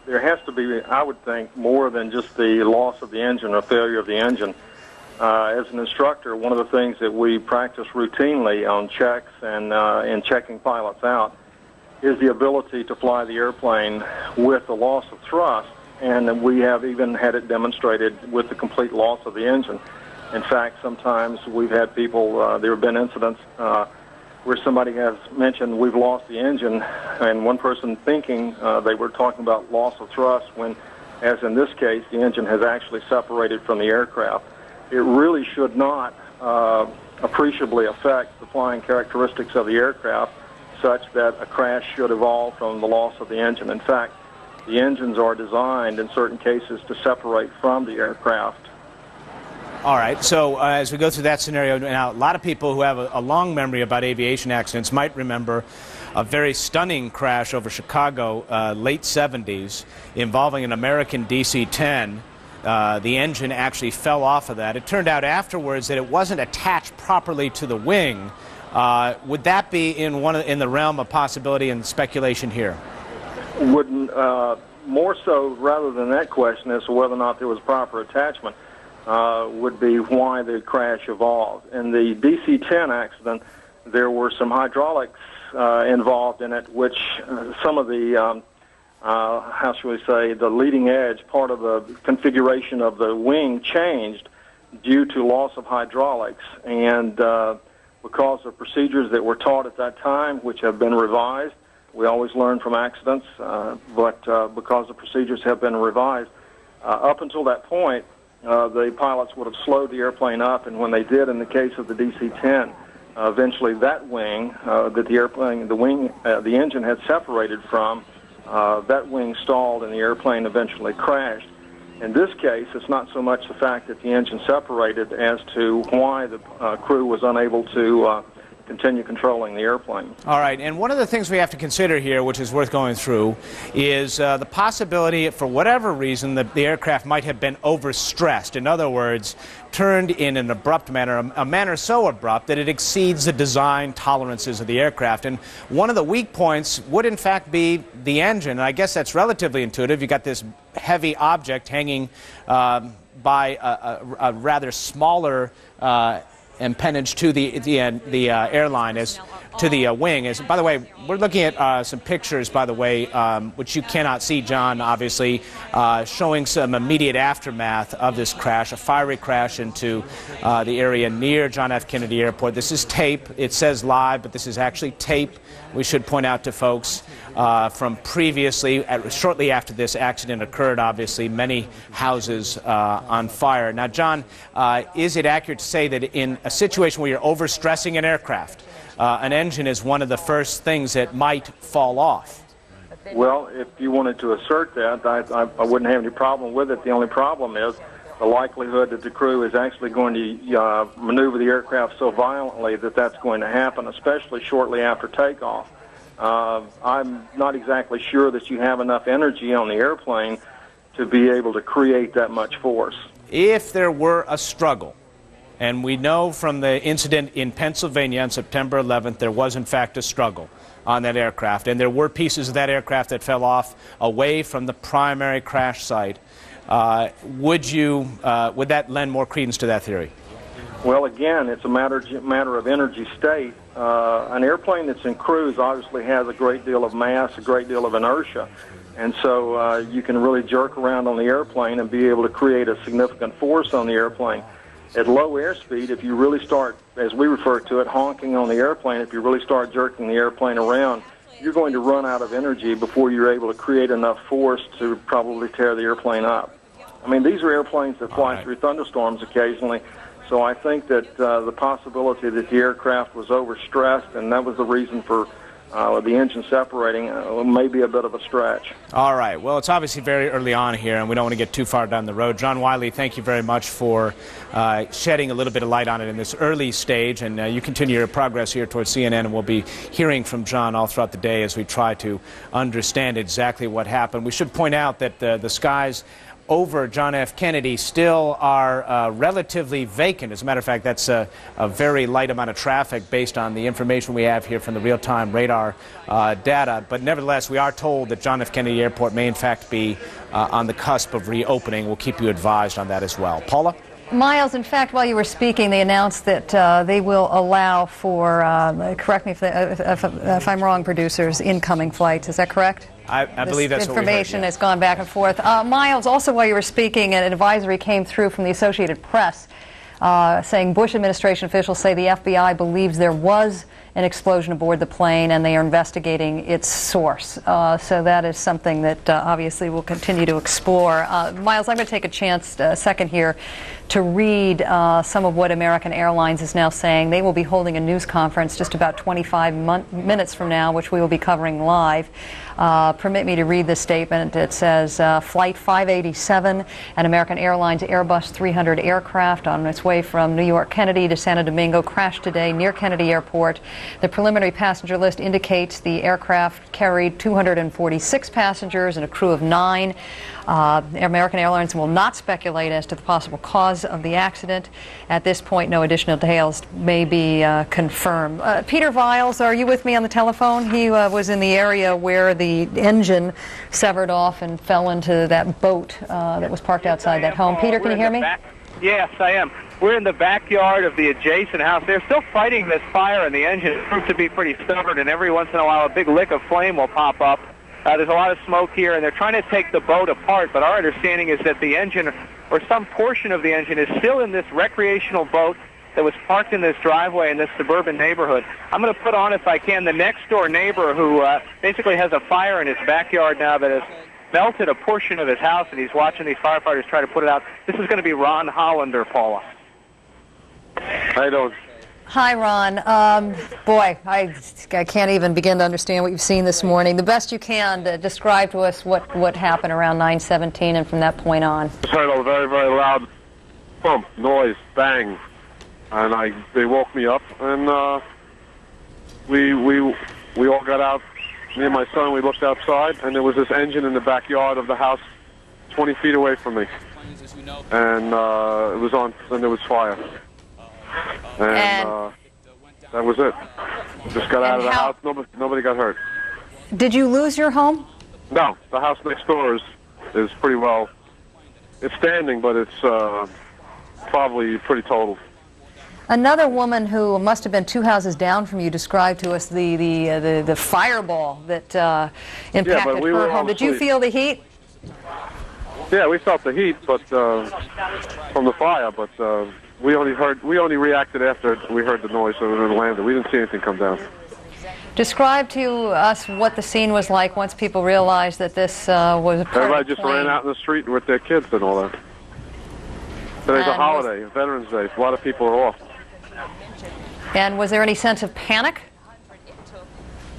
there has to be, I would think, more than just the loss of the engine or failure of the engine. As an instructor, one of the things that we practice routinely on checks and in checking pilots out is the ability to fly the airplane with the loss of thrust, and we have even had it demonstrated with the complete loss of the engine. In fact, sometimes we've had people, there have been incidents where somebody has mentioned we've lost the engine, and one person thinking they were talking about loss of thrust when, as in this case, the engine has actually separated from the aircraft. It really should not appreciably affect the flying characteristics of the aircraft such that a crash should evolve from the loss of the engine. In fact, the engines are designed in certain cases to separate from the aircraft. All right, so as we go through that scenario, now a lot of people who have a long memory about aviation accidents might remember a very stunning crash over Chicago, late 70s, involving an American DC-10. The engine actually fell off of that. It turned out afterwards that it wasn't attached properly to the wing. Would that be in the realm of possibility and speculation here? Wouldn't more so, rather than that question as to whether or not there was proper attachment, would be why the crash evolved. In the DC-10 accident, there were some hydraulics involved in it, which some of the, how shall we say, the leading edge part of the configuration of the wing changed due to loss of hydraulics. And because of procedures that were taught at that time, which have been revised, we always learn from accidents, but because the procedures have been revised, up until that point, the pilots would have slowed the airplane up, and when they did in the case of the DC-10, eventually that wing that the airplane, the engine had separated from, that wing stalled and the airplane eventually crashed. In this case, it's not so much the fact that the engine separated as to why the crew was unable to continue controlling the airplane. All right, and one of the things we have to consider here, which is worth going through, is the possibility, for whatever reason, that the aircraft might have been overstressed. In other words, turned in an abrupt manner, a manner so abrupt that it exceeds the design tolerances of the aircraft. And one of the weak points would, in fact, be the engine. And I guess that's relatively intuitive. You've got this heavy object hanging by a rather smaller empennage to the airline, as to the wing. As by the way, we're looking at some pictures, by the way, which you cannot see, John, obviously, showing some immediate aftermath of this crash, a fiery crash into the area near John F. Kennedy Airport. This is tape. It says live, but this is actually tape. We should point out to folks from previously, shortly after this accident occurred, obviously, many houses on fire. Now, John, is it accurate to say that in a situation where you're overstressing an aircraft, an engine is one of the first things that might fall off? Well, if you wanted to assert that, I wouldn't have any problem with it. The only problem is the likelihood that the crew is actually going to maneuver the aircraft so violently that that's going to happen, especially shortly after takeoff. I'm not exactly sure that you have enough energy on the airplane to be able to create that much force. If there were a struggle, and we know from the incident in Pennsylvania on September 11th, there was in fact a struggle on that aircraft, and there were pieces of that aircraft that fell off away from the primary crash site, would that lend more credence to that theory? Well, again, it's a matter of energy state. An airplane that's in cruise obviously has a great deal of mass, a great deal of inertia, and so you can really jerk around on the airplane and be able to create a significant force on the airplane. At low airspeed, if you really start, as we refer to it, honking on the airplane, if you really start jerking the airplane around, you're going to run out of energy before you're able to create enough force to probably tear the airplane up. I mean, these are airplanes that fly through thunderstorms occasionally, so I think that the possibility that the aircraft was overstressed and that was the reason for the engine separating may be a bit of a stretch. All right. Well, it's obviously very early on here, and we don't want to get too far down the road. John Wiley, thank you very much for shedding a little bit of light on it in this early stage, and you continue your progress here towards CNN, and we'll be hearing from John all throughout the day as we try to understand exactly what happened. We should point out that the skies over John F. Kennedy still are relatively vacant. As a matter of fact, that's a very light amount of traffic based on the information we have here from the real-time radar data. But nevertheless, we are told that John F. Kennedy Airport may in fact be on the cusp of reopening. We'll keep you advised on that as well. Paula? Miles, in fact, while you were speaking, they announced that they will allow for, correct me if I'm wrong, producers, incoming flights. Is that correct? I believe that's what we heard, information has gone back and forth. Miles, also while you were speaking, an advisory came through from the Associated Press saying Bush administration officials say the FBI believes there was an explosion aboard the plane and they are investigating its source. So that is something that obviously we'll continue to explore. Miles, I'm going to take a second here to read some of what American Airlines is now saying. They will be holding a news conference just about 25 minutes from now, which we will be covering live. Permit me to read this statement. It says, Flight 587, an American Airlines Airbus 300 aircraft on its way from New York Kennedy to Santo Domingo crashed today near Kennedy Airport. The preliminary passenger list indicates the aircraft carried 246 passengers and a crew of 9. American Airlines will not speculate as to the possible cause of the accident. At this point, no additional details may be confirmed. Peter Viles, are you with me on the telephone? He was in the area where the engine severed off and fell into that boat that was parked outside that home. Peter, can you hear me? Yes, I am. We're in the backyard of the adjacent house. They're still fighting this fire, and the engine proved to be pretty stubborn, and every once in a while a big lick of flame will pop up. There's a lot of smoke here, and they're trying to take the boat apart, but our understanding is that the engine or some portion of the engine is still in this recreational boat that was parked in this driveway in this suburban neighborhood. I'm going to put on, if I can, the next-door neighbor who basically has a fire in his backyard now that has melted a portion of his house, and he's watching these firefighters try to put it out. This is going to be Ron Hollander, Paula. How you doing? Hi, Ron. Boy, I can't even begin to understand what you've seen this morning. The best you can to describe to us what happened around 9:17 and from that point on. Just heard a very, very loud bump, noise, bang, and they woke me up, and we all got out. Me and my son, we looked outside, and there was this engine in the backyard of the house 20 feet away from me. And it was on, and there was fire. And that was it. Just got out of the house. Nobody got hurt. Did you lose your home? No. The house next door is pretty well. It's standing, but it's probably pretty total. Another woman who must have been 2 houses down from you described to us the fireball that impacted her home. Did you feel the heat? Yeah, we felt the heat, but from the fire. But we only reacted after we heard the noise and it landed. We didn't see anything come down. Describe to us what the scene was like once people realized that this was a part Everybody just ran out in the street with their kids and all that. Today's a holiday, Veterans Day. A lot of people are off. And was there any sense of panic?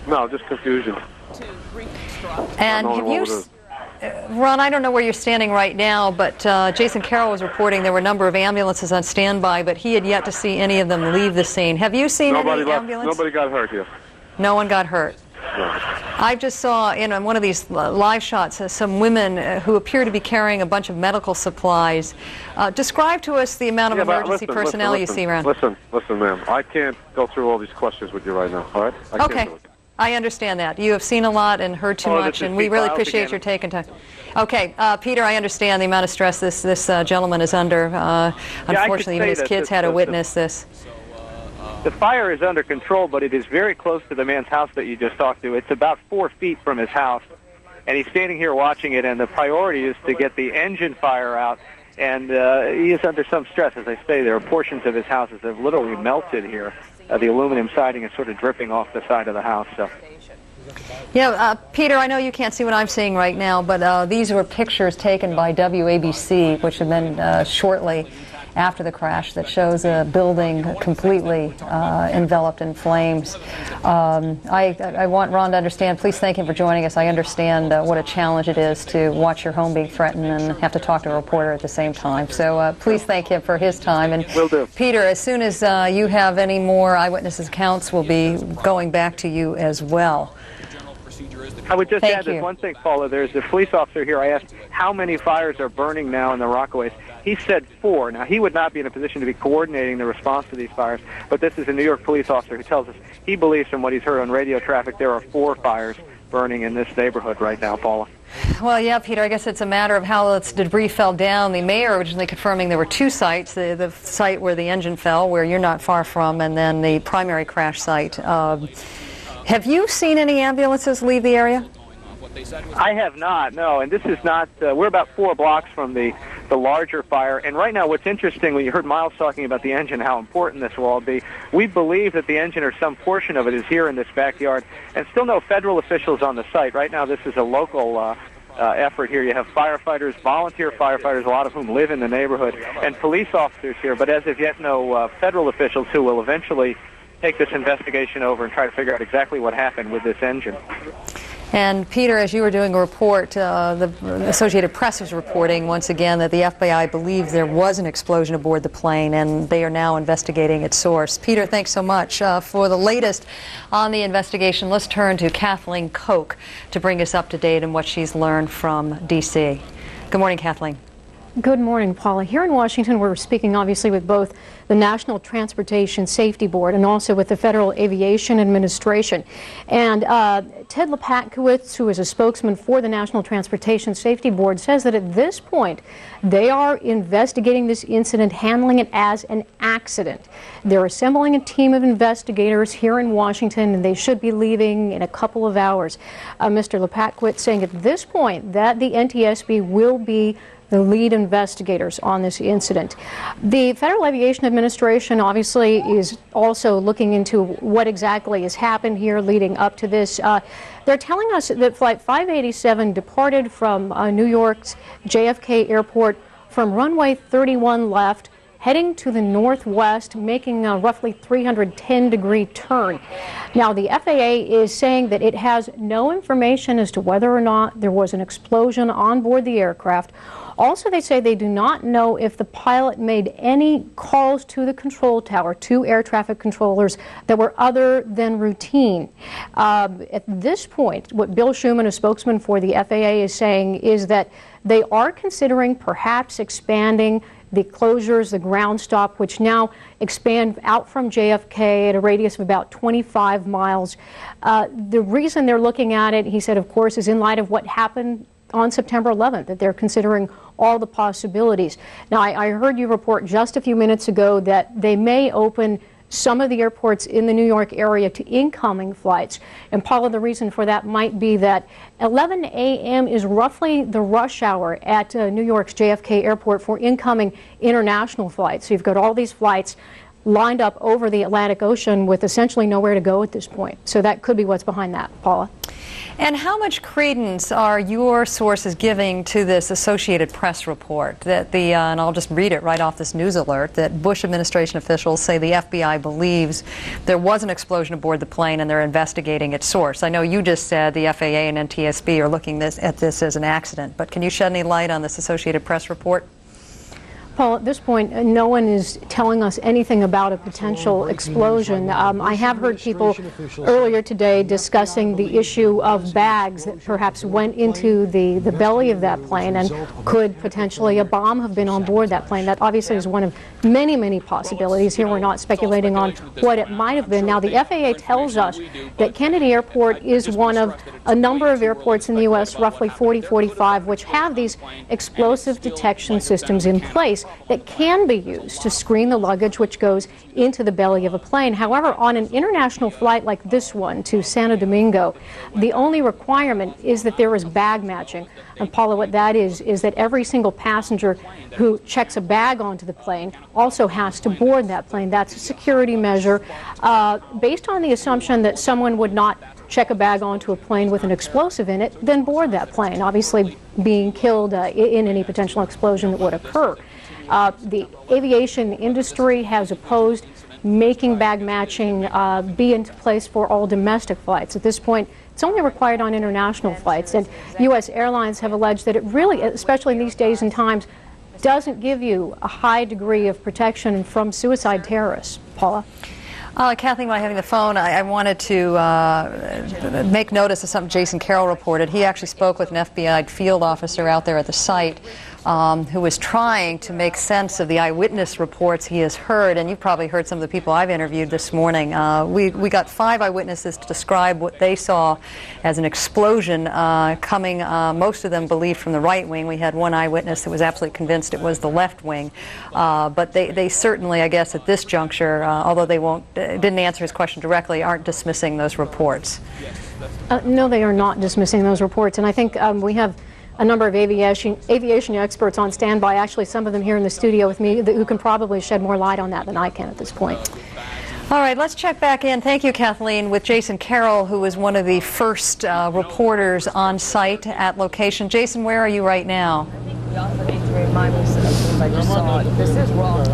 No, just confusion. And have you, Ron, I don't know where you're standing right now, but Jason Carroll was reporting there were a number of ambulances on standby, but he had yet to see any of them leave the scene. Have you seen any ambulance? Nobody got hurt here. No one got hurt. No. I just saw in one of these live shots some women who appear to be carrying a bunch of medical supplies. Describe to us the amount of emergency personnel you see around. Listen, ma'am. I can't go through all these questions with you right now, all right? I can't do it. I understand that. You have seen a lot and heard too much, and we really appreciate your taking time. Okay, Peter, I understand the amount of stress this gentleman is under. Unfortunately, even his kids had to witness this. The fire is under control, but it is very close to the man's house that you just talked to. It's about 4 feet from his house, and he's standing here watching it, and the priority is to get the engine fire out, and he is under some stress. As I say, there are portions of his house that have literally melted here. The aluminum siding is sort of dripping off the side of the house. So. Yeah, Peter, I know you can't see what I'm seeing right now, but these were pictures taken by WABC, which have been shortly after the crash, that shows a building completely enveloped in flames. I want Ron to understand, please thank him for joining us. I understand what a challenge it is to watch your home being threatened and have to talk to a reporter at the same time. So please thank him for his time. And will do. Peter, as soon as you have any more eyewitness accounts, we'll be going back to you as well. I would just add this one thing, Paula. There's a police officer here. I asked how many fires are burning now in the Rockaways. He said 4. Now, he would not be in a position to be coordinating the response to these fires, but this is a New York police officer who tells us he believes from what he's heard on radio traffic there are 4 fires burning in this neighborhood right now, Paula. Well, yeah, Peter, I guess it's a matter of how the debris fell down. The mayor originally confirming there were 2 sites, the site where the engine fell, where you're not far from, and then the primary crash site. Have you seen any ambulances leave the area? I have not, no, and this is not, we're about 4 blocks from the larger fire, and right now what's interesting, when you heard Miles talking about the engine, how important this will all be, we believe that the engine or some portion of it is here in this backyard, and still no federal officials on the site. Right now this is a local effort here. You have firefighters, volunteer firefighters, a lot of whom live in the neighborhood, and police officers here, but as of yet no federal officials who will eventually take this investigation over and try to figure out exactly what happened with this engine. And Peter, as you were doing a report, the Associated Press was reporting once again that the FBI believes there was an explosion aboard the plane, and they are now investigating its source. Peter, thanks so much. For the latest on the investigation, let's turn to Kathleen Koch to bring us up to date on what she's learned from D.C. Good morning, Kathleen. Good morning, Paula. Here in Washington, we're speaking obviously with both the National Transportation Safety Board and also with the Federal Aviation Administration. And Ted Lepakowitz, who is a spokesman for the National Transportation Safety Board, says that at this point they are investigating this incident, handling it as an accident. They're assembling a team of investigators here in Washington, and they should be leaving in a couple of hours. Mr. Lepakowitz saying at this point that the NTSB will be the lead investigators on this incident. The Federal Aviation Administration obviously is also looking into what exactly has happened here leading up to this. They're telling us that Flight 587 departed from New York's JFK Airport from runway 31 left, heading to the northwest, making a roughly 310-degree turn. Now, the FAA is saying that it has no information as to whether or not there was an explosion on board the aircraft. Also, they say they do not know if the pilot made any calls to the control tower, to air traffic controllers, that were other than routine. At this point, what Bill Schuman, a spokesman for the FAA, is saying is that they are considering perhaps expanding the closures, the ground stop, which now expand out from JFK at a radius of about 25 miles. The reason they're looking at it, he said, of course, is in light of what happened on September 11th, that they're considering all the possibilities. Now, I heard you report just a few minutes ago that they may open some of the airports in the New York area to incoming flights. And Paula, the reason for that might be that 11 a.m. is roughly the rush hour at New York's JFK Airport for incoming international flights. So you've got all these flights lined up over the Atlantic Ocean with essentially nowhere to go at this point. So that could be what's behind that, Paula. And how much credence are your sources giving to this Associated Press report that and I'll just read it right off this news alert, that Bush administration officials say the FBI believes there was an explosion aboard the plane and they're investigating its source? I know you just said the FAA and NTSB are looking at this as an accident, but can you shed any light on this Associated Press report? Paul, at this point, no one is telling us anything about a potential explosion. I have heard people earlier today discussing the issue of bags that perhaps went into the belly of that plane, and could potentially a bomb have been on board that plane. That obviously is one of many, many possibilities. Here we're not speculating on what it might have been. Now, the FAA tells us that Kennedy Airport is one of a number of airports in the U.S., roughly 40, 45, which have these explosive detection systems in place that can be used to screen the luggage which goes into the belly of a plane. However, on an international flight like this one to Santo Domingo, the only requirement is that there is bag matching. And Paula, what that is that every single passenger who checks a bag onto the plane also has to board that plane. That's a security measure based on the assumption that someone would not check a bag onto a plane with an explosive in it, then board that plane, obviously being killed in any potential explosion that would occur. The aviation industry has opposed making bag matching be in place for all domestic flights. At this point, it's only required on international flights, and U.S. airlines have alleged that it really, especially in these days and times, doesn't give you a high degree of protection from suicide terrorists. Paula? Kathleen, while having the phone, I wanted to make notice of something Jason Carroll reported. He actually spoke with an FBI field officer out there at the site who was trying to make sense of the eyewitness reports he has heard, and you've probably heard some of the people I've interviewed this morning. We got 5 eyewitnesses to describe what they saw as an explosion coming, most of them believed from the right wing. We had one eyewitness that was absolutely convinced it was the left wing, but they certainly, I guess at this juncture, although they didn't answer his question directly, aren't dismissing those reports. No, they are not dismissing those reports, and I think we have a number of aviation experts on standby, actually some of them here in the studio with me, who can probably shed more light on that than I can at this point. All right, let's check back in. Thank you, Kathleen, with Jason Carroll, who was one of the first reporters on site at location. Jason, where are you right now? This is wrong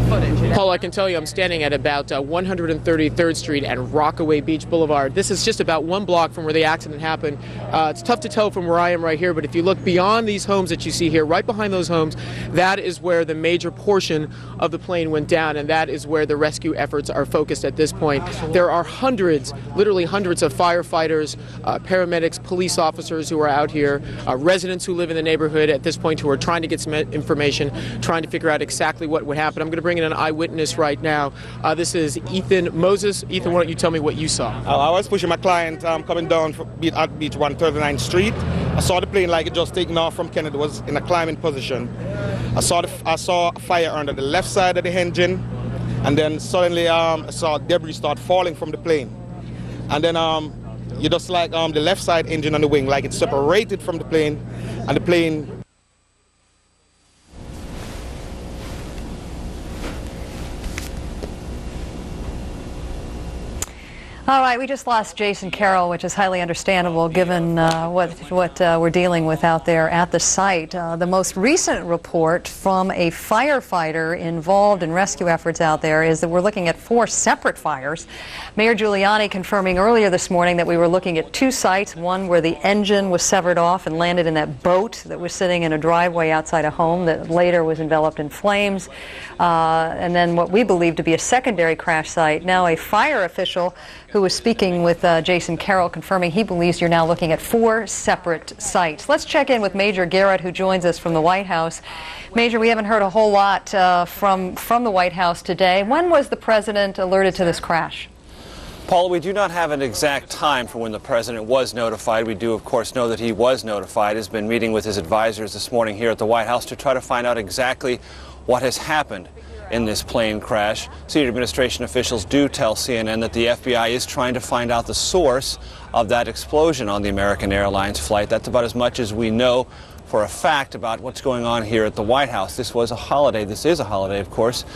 footage. Paul, I can tell you I'm standing at about 133rd Street and Rockaway Beach Boulevard. This is just about 1 block from where the accident happened. It's tough to tell from where I am right here, but if you look beyond these homes that you see here, right behind those homes, that is where the major portion of the plane went down, and that is where the rescue efforts are focused at this point. There are hundreds, literally hundreds of firefighters, paramedics, police officers who are out here, residents who live in the neighborhood at this point who are trying to get some information, trying to figure out exactly what would happen. I'm going to bring in an eyewitness right now. This is Ethan Moses. Ethan, why don't you tell me what you saw? I was pushing my client coming down at Beach 139th Street. I saw the plane like it just taking off from Kennedy. It was in a climbing position. I saw fire under the left side of the engine, and then suddenly I saw debris start falling from the plane. And then you just like the left side engine on the wing, like it separated from the plane, and the plane All right, we just lost Jason Carroll, which is highly understandable given what we're dealing with out there at the site. The most recent report from a firefighter involved in rescue efforts out there is that we're looking at 4 separate fires. Mayor Giuliani confirming earlier this morning that we were looking at 2 sites, one where the engine was severed off and landed in that boat that was sitting in a driveway outside a home that later was enveloped in flames, and then what we believe to be a secondary crash site. Now a fire official who was speaking with Jason Carroll confirming he believes you're now looking at 4 separate sites. Let's check in with Major Garrett, who joins us from the White House. Major, we haven't heard a whole lot from the White House today. When was the president alerted to this crash? Paula, we do not have an exact time for when the president was notified. We do, of course, know that he was notified. He's been meeting with his advisors this morning here at the White House to try to find out exactly what has happened in this plane crash. Senior administration officials do tell CNN that the FBI is trying to find out the source of that explosion on the American Airlines flight. That's about as much as we know for a fact about what's going on here at the White House. This was a holiday. This is a holiday, of course.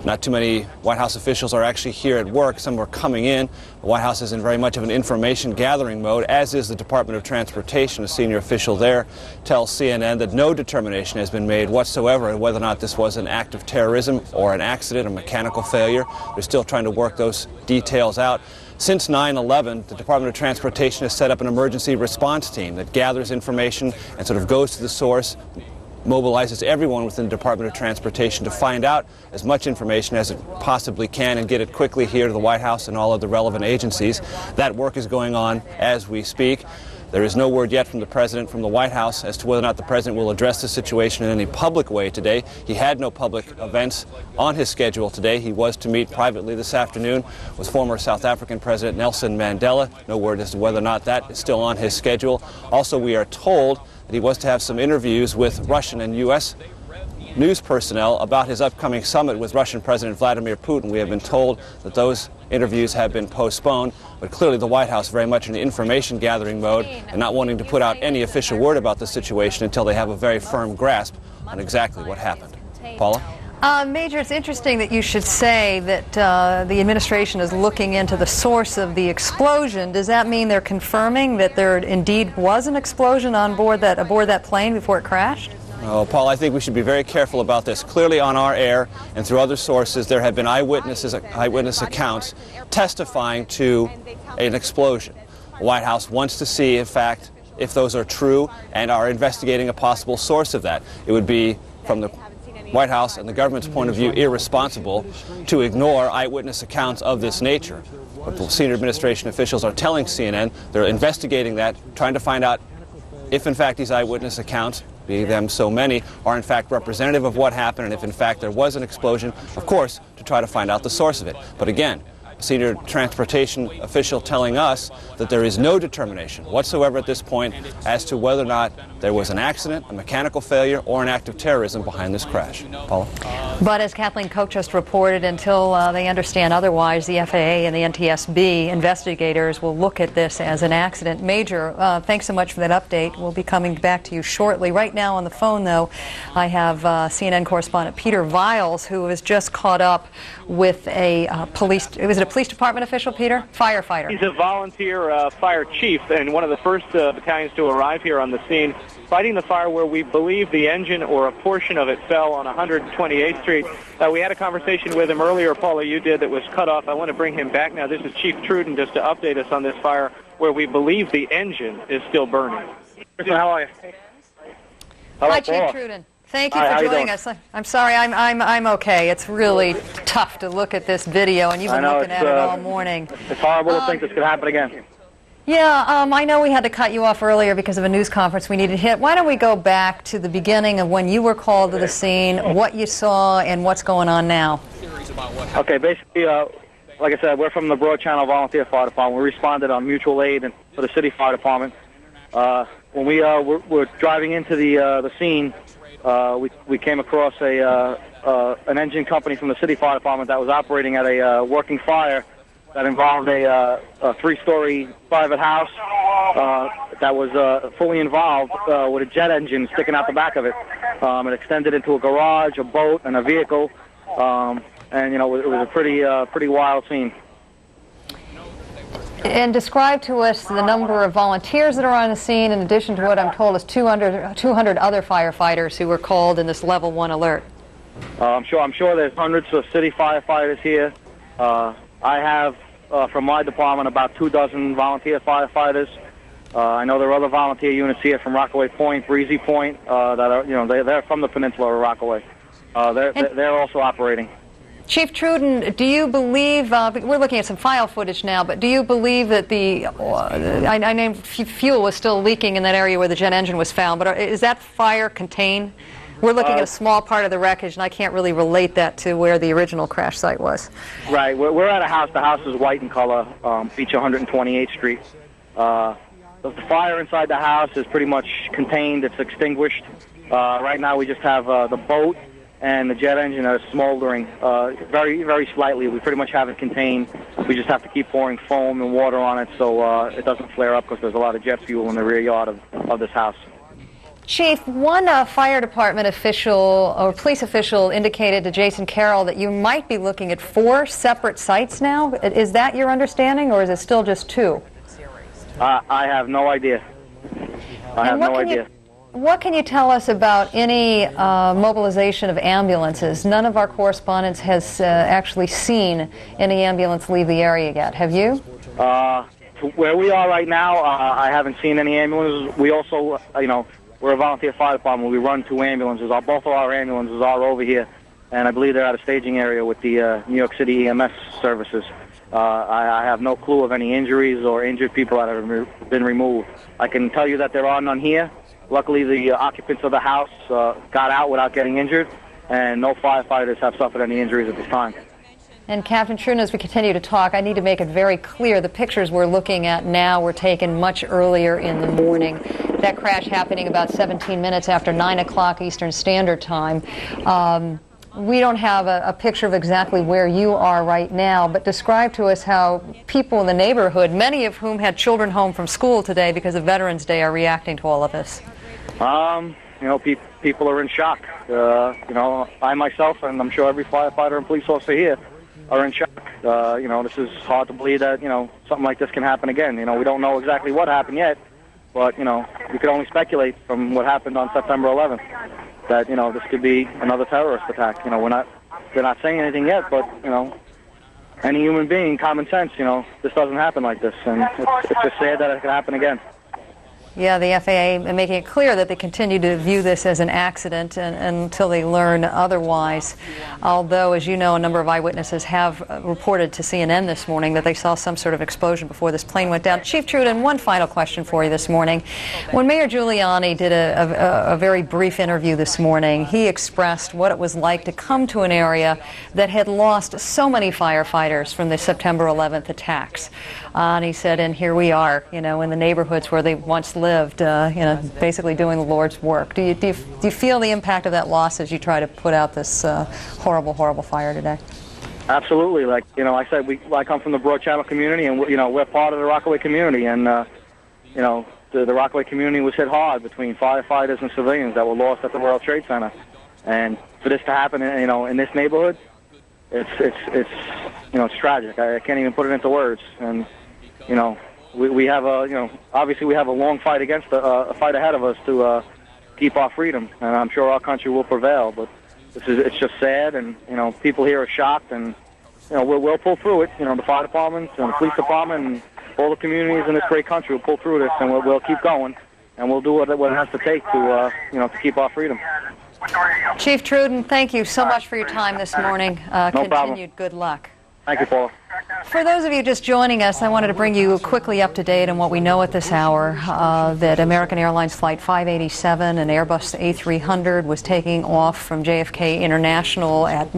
Not too many White House officials are actually here at work. Some are coming in. The White House is in very much of an information gathering mode, as is the Department of Transportation. A senior official there tells CNN that no determination has been made whatsoever on whether or not this was an act of terrorism or an accident, a mechanical failure. They're still trying to work those details out. Since 9/11, the Department of Transportation has set up an emergency response team that gathers information and sort of goes to the source, mobilizes everyone within the Department of Transportation to find out as much information as it possibly can and get it quickly here to the White House and all of the relevant agencies. That work is going on as we speak. There is no word yet from the president from the White House as to whether or not the president will address the situation in any public way today. He had no public events on his schedule today. He was to meet privately this afternoon with former South African President Nelson Mandela. No word as to whether or not that is still on his schedule. Also, we are told that he was to have some interviews with Russian and U.S. news personnel about his upcoming summit with Russian President Vladimir Putin. We have been told that those interviews have been postponed, but clearly the White House very much in information gathering mode and not wanting to put out any official word about the situation until they have a very firm grasp on exactly what happened. Paula? Major, it's interesting that you should say that the administration is looking into the source of the explosion. Does that mean they're confirming that there indeed was an explosion aboard that plane before it crashed? Oh, Paul, I think we should be very careful about this. Clearly on our air and through other sources, there have been eyewitness accounts testifying to an explosion. The White House wants to see, in fact, if those are true and are investigating a possible source of that. It would be, from the White House and the government's point of view, irresponsible to ignore eyewitness accounts of this nature. But the senior administration officials are telling CNN they're investigating that, trying to find out if, in fact, these eyewitness accounts, being them so many, are in fact representative of what happened, and if in fact there was an explosion, of course, to try to find out the source of it. But again, a senior transportation official telling us that there is no determination whatsoever at this point as to whether or not there was an accident, a mechanical failure, or an act of terrorism behind this crash. Paula? But as Kathleen Koch just reported, until they understand otherwise, the FAA and the NTSB investigators will look at this as an accident. Major, thanks so much for that update. We'll be coming back to you shortly. Right now on the phone, though, I have CNN correspondent Peter Viles, who has just caught up with a police department official, Peter? Firefighter. He's a volunteer fire chief and one of the first battalions to arrive here on the scene, fighting the fire where we believe the engine or a portion of it fell on 128th Street. We had a conversation with him earlier, Paula, you did, that was cut off. I want to bring him back now. This is Chief Truden just to update us on this fire where we believe the engine is still burning. How are you? Hi, Chief Truden. Thank you for joining us. I'm sorry, I'm okay. It's really tough to look at this video, and you've been looking at it all morning. It's horrible to think this could happen again. Yeah, I know we had to cut you off earlier because of a news conference we needed to hit. Why don't we go back to the beginning of when you were called to the scene, what you saw, and what's going on now? Okay, basically, like I said, we're from the Broad Channel Volunteer Fire Department. We responded on mutual aid and for the City Fire Department. When we were driving into the scene, we came across an engine company from the City Fire Department that was operating at a working fire that involved a three-story private house that was fully involved with a jet engine sticking out the back of it. It extended into a garage, a boat, and a vehicle, and you know it was a pretty wild scene. And describe to us the number of volunteers that are on the scene, in addition to what I'm told is 200 other firefighters who were called in this level 1 alert. I'm sure there's hundreds of city firefighters here. I have, from my department, about 24 volunteer firefighters. I know there are other volunteer units here from Rockaway Point, Breezy Point, that are, they're from the peninsula of Rockaway. They're also operating. Chief Truden, do you believe, we're looking at some file footage now, but do you believe that I named fuel was still leaking in that area where the jet engine was found, but is that fire contained? We're looking at a small part of the wreckage, and I can't really relate that to where the original crash site was. Right. We're at a house. The house is white in color, beach 128th Street. The fire inside the house is pretty much contained. It's extinguished. Right now we just have the boat and the jet engine are smoldering very, very slightly. We pretty much have it contained. We just have to keep pouring foam and water on it so it doesn't flare up, because there's a lot of jet fuel in the rear yard of this house. Chief, one fire department official or police official indicated to Jason Carroll that you might be looking at 4 separate sites now. Is that your understanding, or is it still just 2? I have no idea. I have no idea. What can you tell us about any mobilization of ambulances? None of our correspondents has actually seen any ambulance leave the area yet. Have you? Where we are right now, I haven't seen any ambulances. We also, we're a volunteer fire department. We run 2 ambulances. Both of our ambulances are over here, and I believe they're at a staging area with the New York City EMS services. I have no clue of any injuries or injured people that have been removed. I can tell you that there are none here. Luckily, the occupants of the house got out without getting injured, and no firefighters have suffered any injuries at this time. And Captain Truden, as we continue to talk, I need to make it very clear the pictures we're looking at now were taken much earlier in the morning. That crash happening about 17 minutes after 9 o'clock Eastern Standard Time. We don't have a picture of exactly where you are right now, but describe to us how people in the neighborhood, many of whom had children home from school today because of Veterans Day, are reacting to all of this. People are in shock. I myself, and I'm sure every firefighter and police officer here, are in shock. This is hard to believe that, something like this can happen again. We don't know exactly what happened yet, but, we could only speculate from what happened on September 11th that, this could be another terrorist attack. They're not saying anything yet, but, any human being, common sense, this doesn't happen like this, and it's just sad that it could happen again. Yeah, the FAA making it clear that they continue to view this as an accident until they learn otherwise. Although, as you know, a number of eyewitnesses have reported to CNN this morning that they saw some sort of explosion before this plane went down. Chief Truden, one final question for you this morning. When Mayor Giuliani did a very brief interview this morning, he expressed what it was like to come to an area that had lost so many firefighters from the September 11th attacks. And he said, and here we are, in the neighborhoods where they once lived, basically doing the Lord's work. Do you feel the impact of that loss as you try to put out this horrible, horrible fire today? Absolutely. Like, I said, I come from the Broad Channel community, and, we're part of the Rockaway community. And, the Rockaway community was hit hard between firefighters and civilians that were lost at the World Trade Center. And for this to happen, in this neighborhood, it's tragic. I can't even put it into words. And, we have obviously we have a long fight a fight ahead of us to keep our freedom, and I'm sure our country will prevail. But it's just sad, and people here are shocked, and we'll pull through it. The fire department and the police department and all the communities in this great country will pull through this, and we'll keep going, and we'll do what it has to take to to keep our freedom. Chief Truden, thank you so much for your time this morning. No Continued problem. Good luck. Thank you, Paula. For those of you just joining us, I wanted to bring you quickly up to date on what we know at this hour, that American Airlines Flight 587, an Airbus A300, was taking off from JFK International at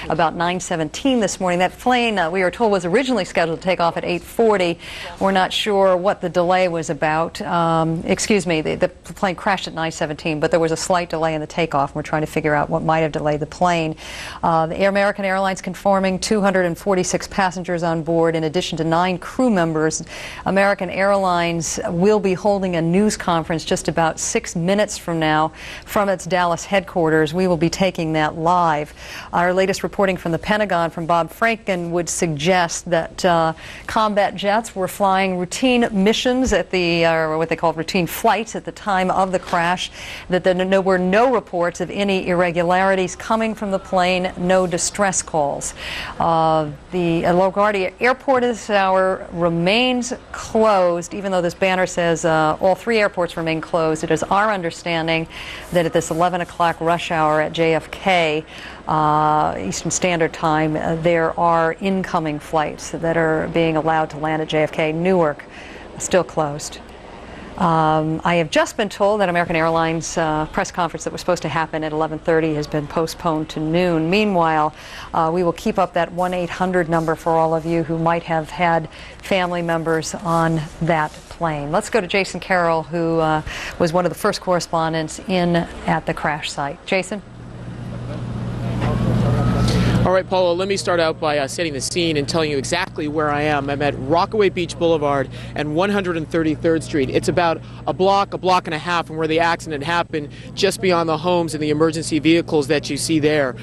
about 9:17 this morning. That plane, we were told, was originally scheduled to take off at 8:40. We're not sure what the delay was about. The plane crashed at 9:17, but there was a slight delay in the takeoff. We're trying to figure out what might have delayed the plane. The American Airlines confirming 246 passengers passengers on board, in addition to 9 crew members. American Airlines will be holding a news conference just about 6 minutes from now from its Dallas headquarters. We will be taking that live. Our latest reporting from the Pentagon from Bob Franken would suggest that combat jets were flying routine missions at the, or what they call routine flights at the time of the crash, that there were no reports of any irregularities coming from the plane, no distress calls. The LaGuardia Airport this hour remains closed, even though this banner says all 3 airports remain closed. It is our understanding that at this 11 o'clock rush hour at JFK, Eastern Standard Time, there are incoming flights that are being allowed to land at JFK. Newark still closed. I have just been told that American Airlines press conference that was supposed to happen at 11:30 has been postponed to noon. Meanwhile, we will keep up that 1-800 number for all of you who might have had family members on that plane. Let's go to Jason Carroll, who was one of the first correspondents in at the crash site. Jason? All right, Paula, let me start out by setting the scene and telling you exactly where I am. I'm at Rockaway Beach Boulevard and 133rd Street. It's about a block and a half from where the accident happened, just beyond the homes and the emergency vehicles that you see there.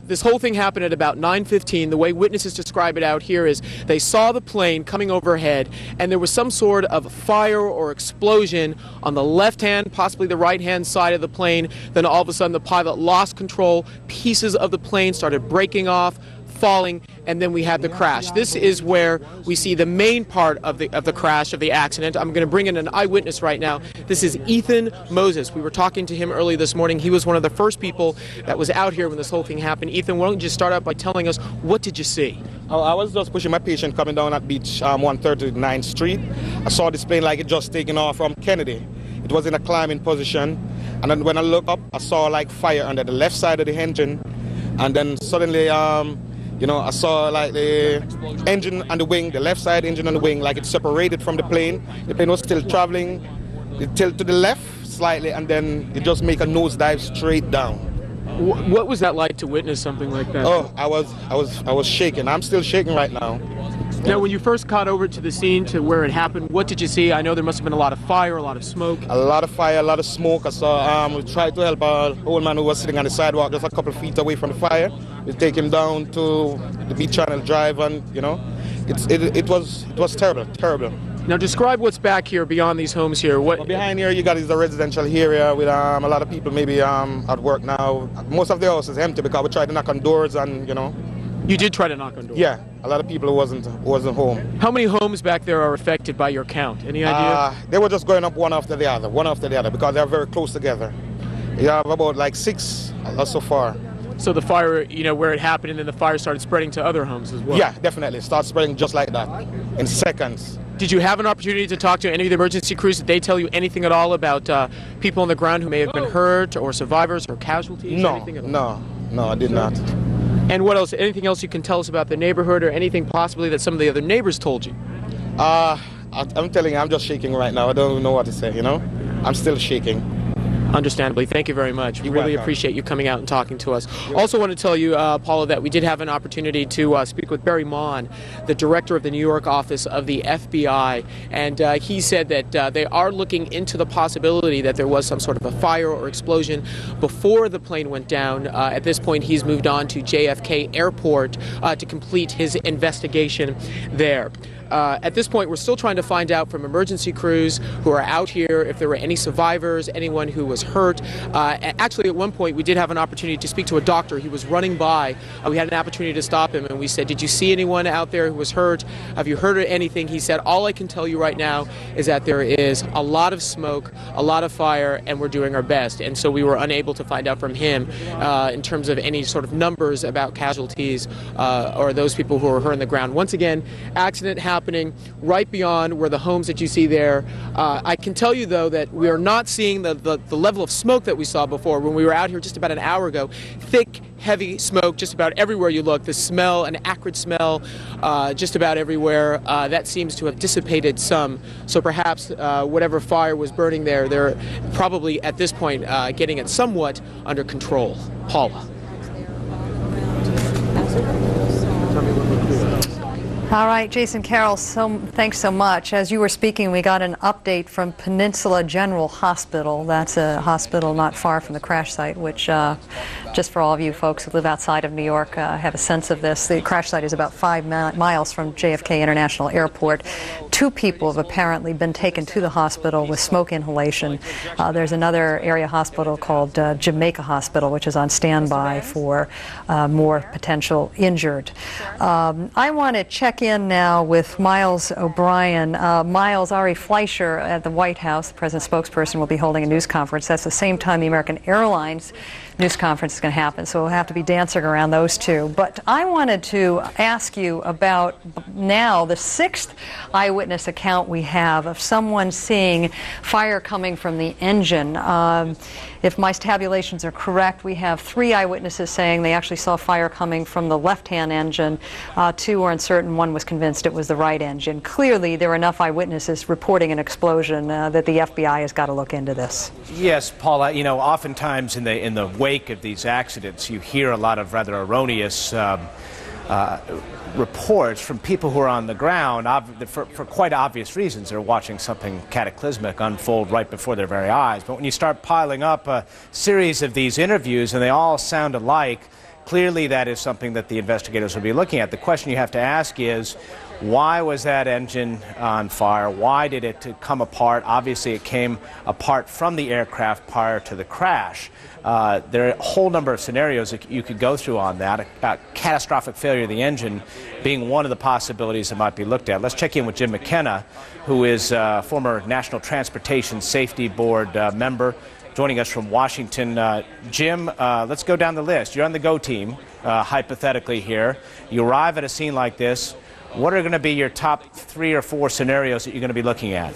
This whole thing happened at about 9:15. The way witnesses describe it out here is they saw the plane coming overhead, and there was some sort of fire or explosion on the left-hand, possibly the right-hand side of the plane. Then all of a sudden the pilot lost control. Pieces of the plane started breaking off, falling, and then we had the crash. This is where we see the main part of the crash, of the accident. I'm going to bring in an eyewitness right now. This is Ethan Moses. We were talking to him early this morning. He was one of the first people that was out here when this whole thing happened. Ethan, why don't you just start out by telling us, what did you see? Oh, I was just pushing my patient coming down at Beach 139th Street. I saw this plane like it just taking off from Kennedy. It was in a climbing position, and then when I looked up, I saw like fire under the left side of the engine. And then suddenly, I saw like the engine and the wing, the left side engine and the wing, like it separated from the plane. The plane was still traveling, it tilted to the left slightly, and then it just make a nosedive straight down. What was that like to witness something like that? Oh, I was shaking. I'm still shaking right now. Now, when you first got over to the scene, to where it happened, what did you see? I know there must have been a lot of fire, a lot of smoke. A lot of fire, a lot of smoke. I saw, we tried to help an old man who was sitting on the sidewalk just a couple of feet away from the fire. We take him down to the Beach Channel Drive, and, it was terrible, terrible. Now, describe what's back here beyond these homes here. Well, behind here, you got is the residential area with a lot of people maybe at work now. Most of the house is empty because we tried to knock on doors and, You did try to knock on doors? Yeah, a lot of people wasn't home. How many homes back there are affected by your count? Any idea? They were just going up one after the other, because they're very close together. You have about like 6 so far. So the fire, where it happened, and then the fire started spreading to other homes as well? Yeah, definitely. It started spreading just like that, in seconds. Did you have an opportunity to talk to any of the emergency crews? Did they tell you anything at all about people on the ground who may have been hurt, or survivors, or casualties? No, I did not. And what else? Anything else you can tell us about the neighborhood, or anything possibly that some of the other neighbors told you? I'm telling you, I'm just shaking right now. I don't even know what to say, I'm still shaking. Understandably. Thank you very much. We really appreciate you coming out and talking to us. Also want to tell you, Paula, that we did have an opportunity to speak with Barry Mon, the director of the New York office of the FBI, and he said that they are looking into the possibility that there was some sort of a fire or explosion before the plane went down. At this point, he's moved on to JFK Airport to complete his investigation there. At this point, we're still trying to find out from emergency crews who are out here if there were any survivors, anyone who was hurt. Actually, at one point, we did have an opportunity to speak to a doctor. He was running by. We had an opportunity to stop him, and we said, did you see anyone out there who was hurt? Have you heard of anything? He said, all I can tell you right now is that there is a lot of smoke, a lot of fire, and we're doing our best. And so we were unable to find out from him in terms of any sort of numbers about casualties or those people who were hurt on the ground. Once again, accident happening right beyond where the homes that you see there. I can tell you, though, that we are not seeing the level of smoke that we saw before when we were out here just about an hour ago. Thick, heavy smoke just about everywhere you look. The smell, an acrid smell, just about everywhere. That seems to have dissipated some. So perhaps whatever fire was burning there, they're probably at this point getting it somewhat under control. Paula. All right, Jason Carroll, thanks so much. As you were speaking, we got an update from Peninsula General Hospital. That's a hospital not far from the crash site, which, just for all of you folks who live outside of New York, have a sense of this. The crash site is about 5 miles from JFK International Airport. 2 people have apparently been taken to the hospital with smoke inhalation. There's another area hospital called Jamaica Hospital, which is on standby for more potential injured. I want to check in now with Miles O'Brien. Miles, Ari Fleischer at the White House, the president's spokesperson, will be holding a news conference. That's the same time the American Airlines news conference is going to happen, so we'll have to be dancing around those two. But I wanted to ask you about now the 6th eyewitness account we have of someone seeing fire coming from the engine. If my tabulations are correct, we have 3 eyewitnesses saying they actually saw fire coming from the left-hand engine. 2 were uncertain, 1 was convinced it was the right engine. Clearly, there are enough eyewitnesses reporting an explosion that the FBI has got to look into this. Yes, Paula, you know, oftentimes in the wake of these accidents, you hear a lot of rather erroneous reports from people who are on the ground for quite obvious reasons. They're watching something cataclysmic unfold right before their very eyes. But when you start piling up a series of these interviews and they all sound alike, clearly that is something that the investigators will be looking at. The question you have to ask is, why was that engine on fire? Why did it come apart? Obviously, it came apart from the aircraft prior to the crash. There are a whole number of scenarios that you could go through on that. A catastrophic failure of the engine being one of the possibilities that might be looked at. Let's check in with Jim McKenna, who is a former National Transportation Safety Board member, joining us from Washington. Jim, let's go down the list. You're on the GO team, hypothetically here. You arrive at a scene like this. What are going to be your top 3 or 4 scenarios that you're going to be looking at?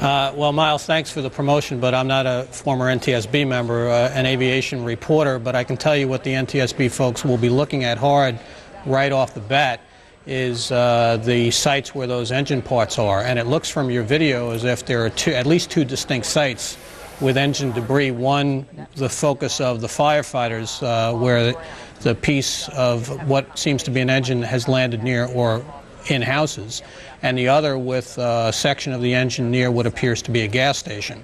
Well, Miles, thanks for the promotion, but I'm not a former NTSB member, an aviation reporter, but I can tell you what the NTSB folks will be looking at hard right off the bat is the sites where those engine parts are. And it looks from your video as if there are at least 2 distinct sites with engine debris. One, the focus of the firefighters, where the piece of what seems to be an engine has landed near or in houses, and the other with a section of the engine near what appears to be a gas station.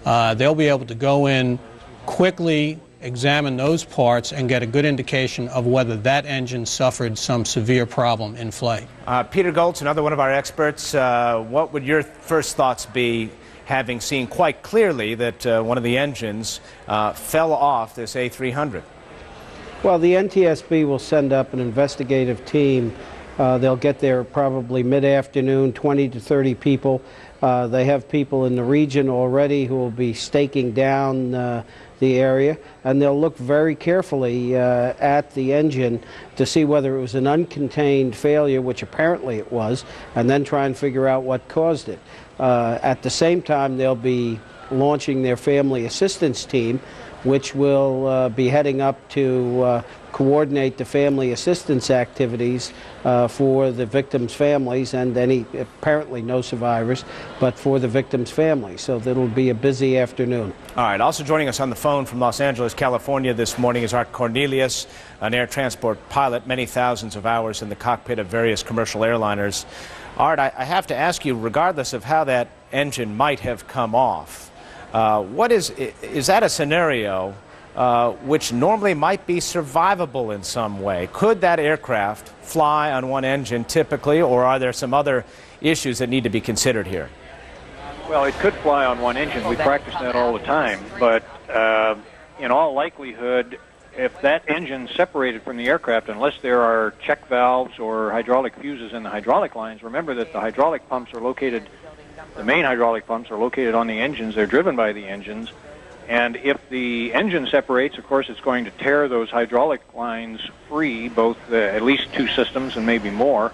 They'll be able to go in quickly, examine those parts, and get a good indication of whether that engine suffered some severe problem in flight. Peter Goltz, another one of our experts, what would your first thoughts be, having seen quite clearly that one of the engines fell off this A300? Well, the NTSB will send up an investigative team. They'll get there probably mid-afternoon, 20 to 30 people. They have people in the region already who will be staking down the area, and they'll look very carefully at the engine to see whether it was an uncontained failure, which apparently it was, and then try and figure out what caused it. At the same time, they'll be launching their family assistance team, which will be heading up to coordinate the family assistance activities for the victims' families and any, apparently no survivors, but for the victims' families. So that'll be a busy afternoon. All right, also joining us on the phone from Los Angeles, California this morning is Art Cornelius, an air transport pilot, many thousands of hours in the cockpit of various commercial airliners. Art, I have to ask you, regardless of how that engine might have come off, is that a scenario which normally might be survivable in some way? Could that aircraft fly on one engine typically, or are there some other issues that need to be considered here? Well, it could fly on one engine. We practice that all the time. But in all likelihood, if that engine separated from the aircraft, unless there are check valves or hydraulic fuses in the hydraulic lines, remember that the hydraulic pumps are located, the main hydraulic pumps are located on the engines. They're driven by the engines. And if the engine separates, of course, it's going to tear those hydraulic lines free, both at least 2 systems and maybe more.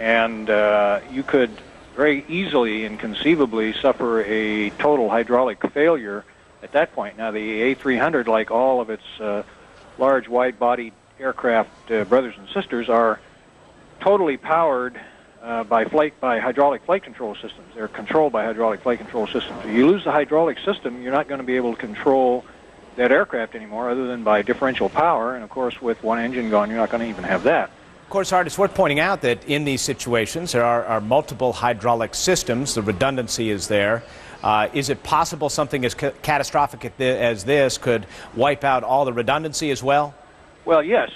And you could very easily and conceivably suffer a total hydraulic failure at that point. Now, the A300, like all of its large, wide-bodied aircraft brothers and sisters, are totally powered by hydraulic flight control systems. They're controlled by hydraulic flight control systems. If you lose the hydraulic system, you're not going to be able to control that aircraft anymore other than by differential power. And, of course, with one engine gone, you're not going to even have that. Of course, Art, it's worth pointing out that in these situations there are multiple hydraulic systems. The redundancy is there. Is it possible something as catastrophic as this could wipe out all the redundancy as well? Well, yes,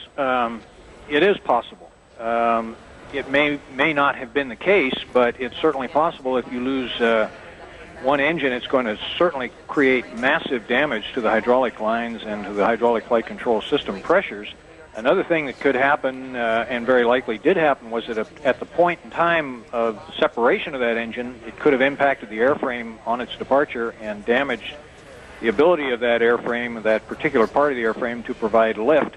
it is possible. It may not have been the case, but it's certainly possible. If you lose one engine, it's going to certainly create massive damage to the hydraulic lines and to the hydraulic flight control system pressures. Another thing that could happen, and very likely did happen, was that at the point in time of separation of that engine, it could have impacted the airframe on its departure and damaged the ability of that airframe, that particular part of the airframe, to provide lift,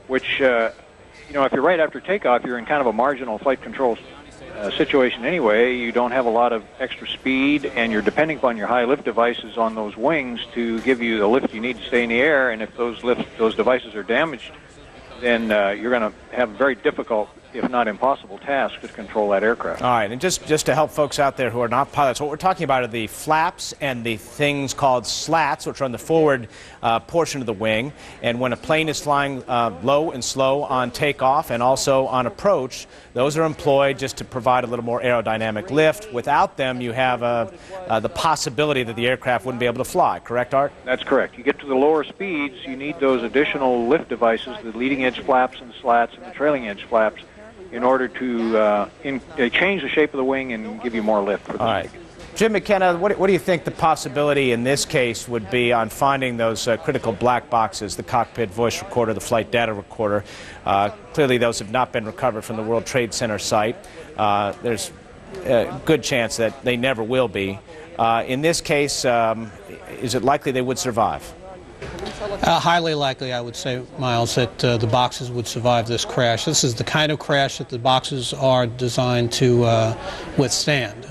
which, if you're right after takeoff, you're in kind of a marginal flight control situation anyway. You don't have a lot of extra speed, and you're depending upon your high lift devices on those wings to give you the lift you need to stay in the air, and if those devices are damaged, then you're going to have a very difficult, if not impossible, task to control that aircraft. All right, and just to help folks out there who are not pilots, what we're talking about are the flaps and the things called slats, which are on the forward portion of the wing. And when a plane is flying low and slow on takeoff and also on approach, those are employed just to provide a little more aerodynamic lift. Without them, you have the possibility that the aircraft wouldn't be able to fly. Correct, Art? That's correct. You get to the lower speeds, you need those additional lift devices, the leading edge flaps and slats and the trailing edge flaps, in order to change the shape of the wing and give you more lift. All right. Jim McKenna, what do you think the possibility in this case would be on finding those critical black boxes, the cockpit voice recorder, the flight data recorder? Clearly those have not been recovered from the World Trade Center site. There's a good chance that they never will be. In this case, is it likely they would survive? Highly likely, I would say, Miles, that the boxes would survive this crash. This is the kind of crash that the boxes are designed to withstand.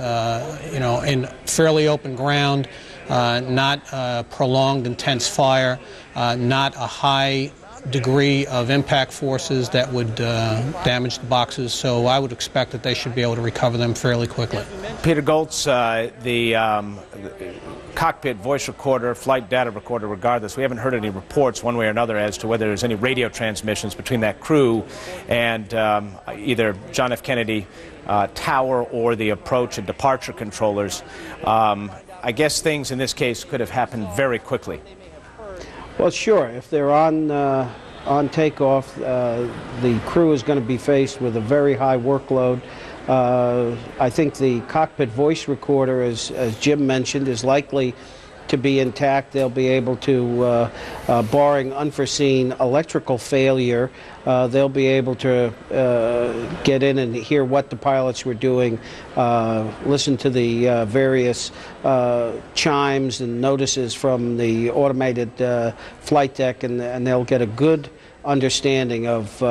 In fairly open ground, not prolonged, intense fire, not a high degree of impact forces that would damage the boxes, so I would expect that they should be able to recover them fairly quickly. Peter Goltz, the cockpit voice recorder, flight data recorder, regardless, we haven't heard any reports one way or another as to whether there's any radio transmissions between that crew and either John F. Kennedy Tower or the approach and departure controllers. I guess things in this case could have happened very quickly. Well, sure. If they're on takeoff, the crew is going to be faced with a very high workload. I think the cockpit voice recorder, as Jim mentioned, is likely to be intact. They'll be able to, barring unforeseen electrical failure, they'll be able to get in and hear what the pilots were doing, listen to the various chimes and notices from the automated flight deck, and they'll get a good understanding of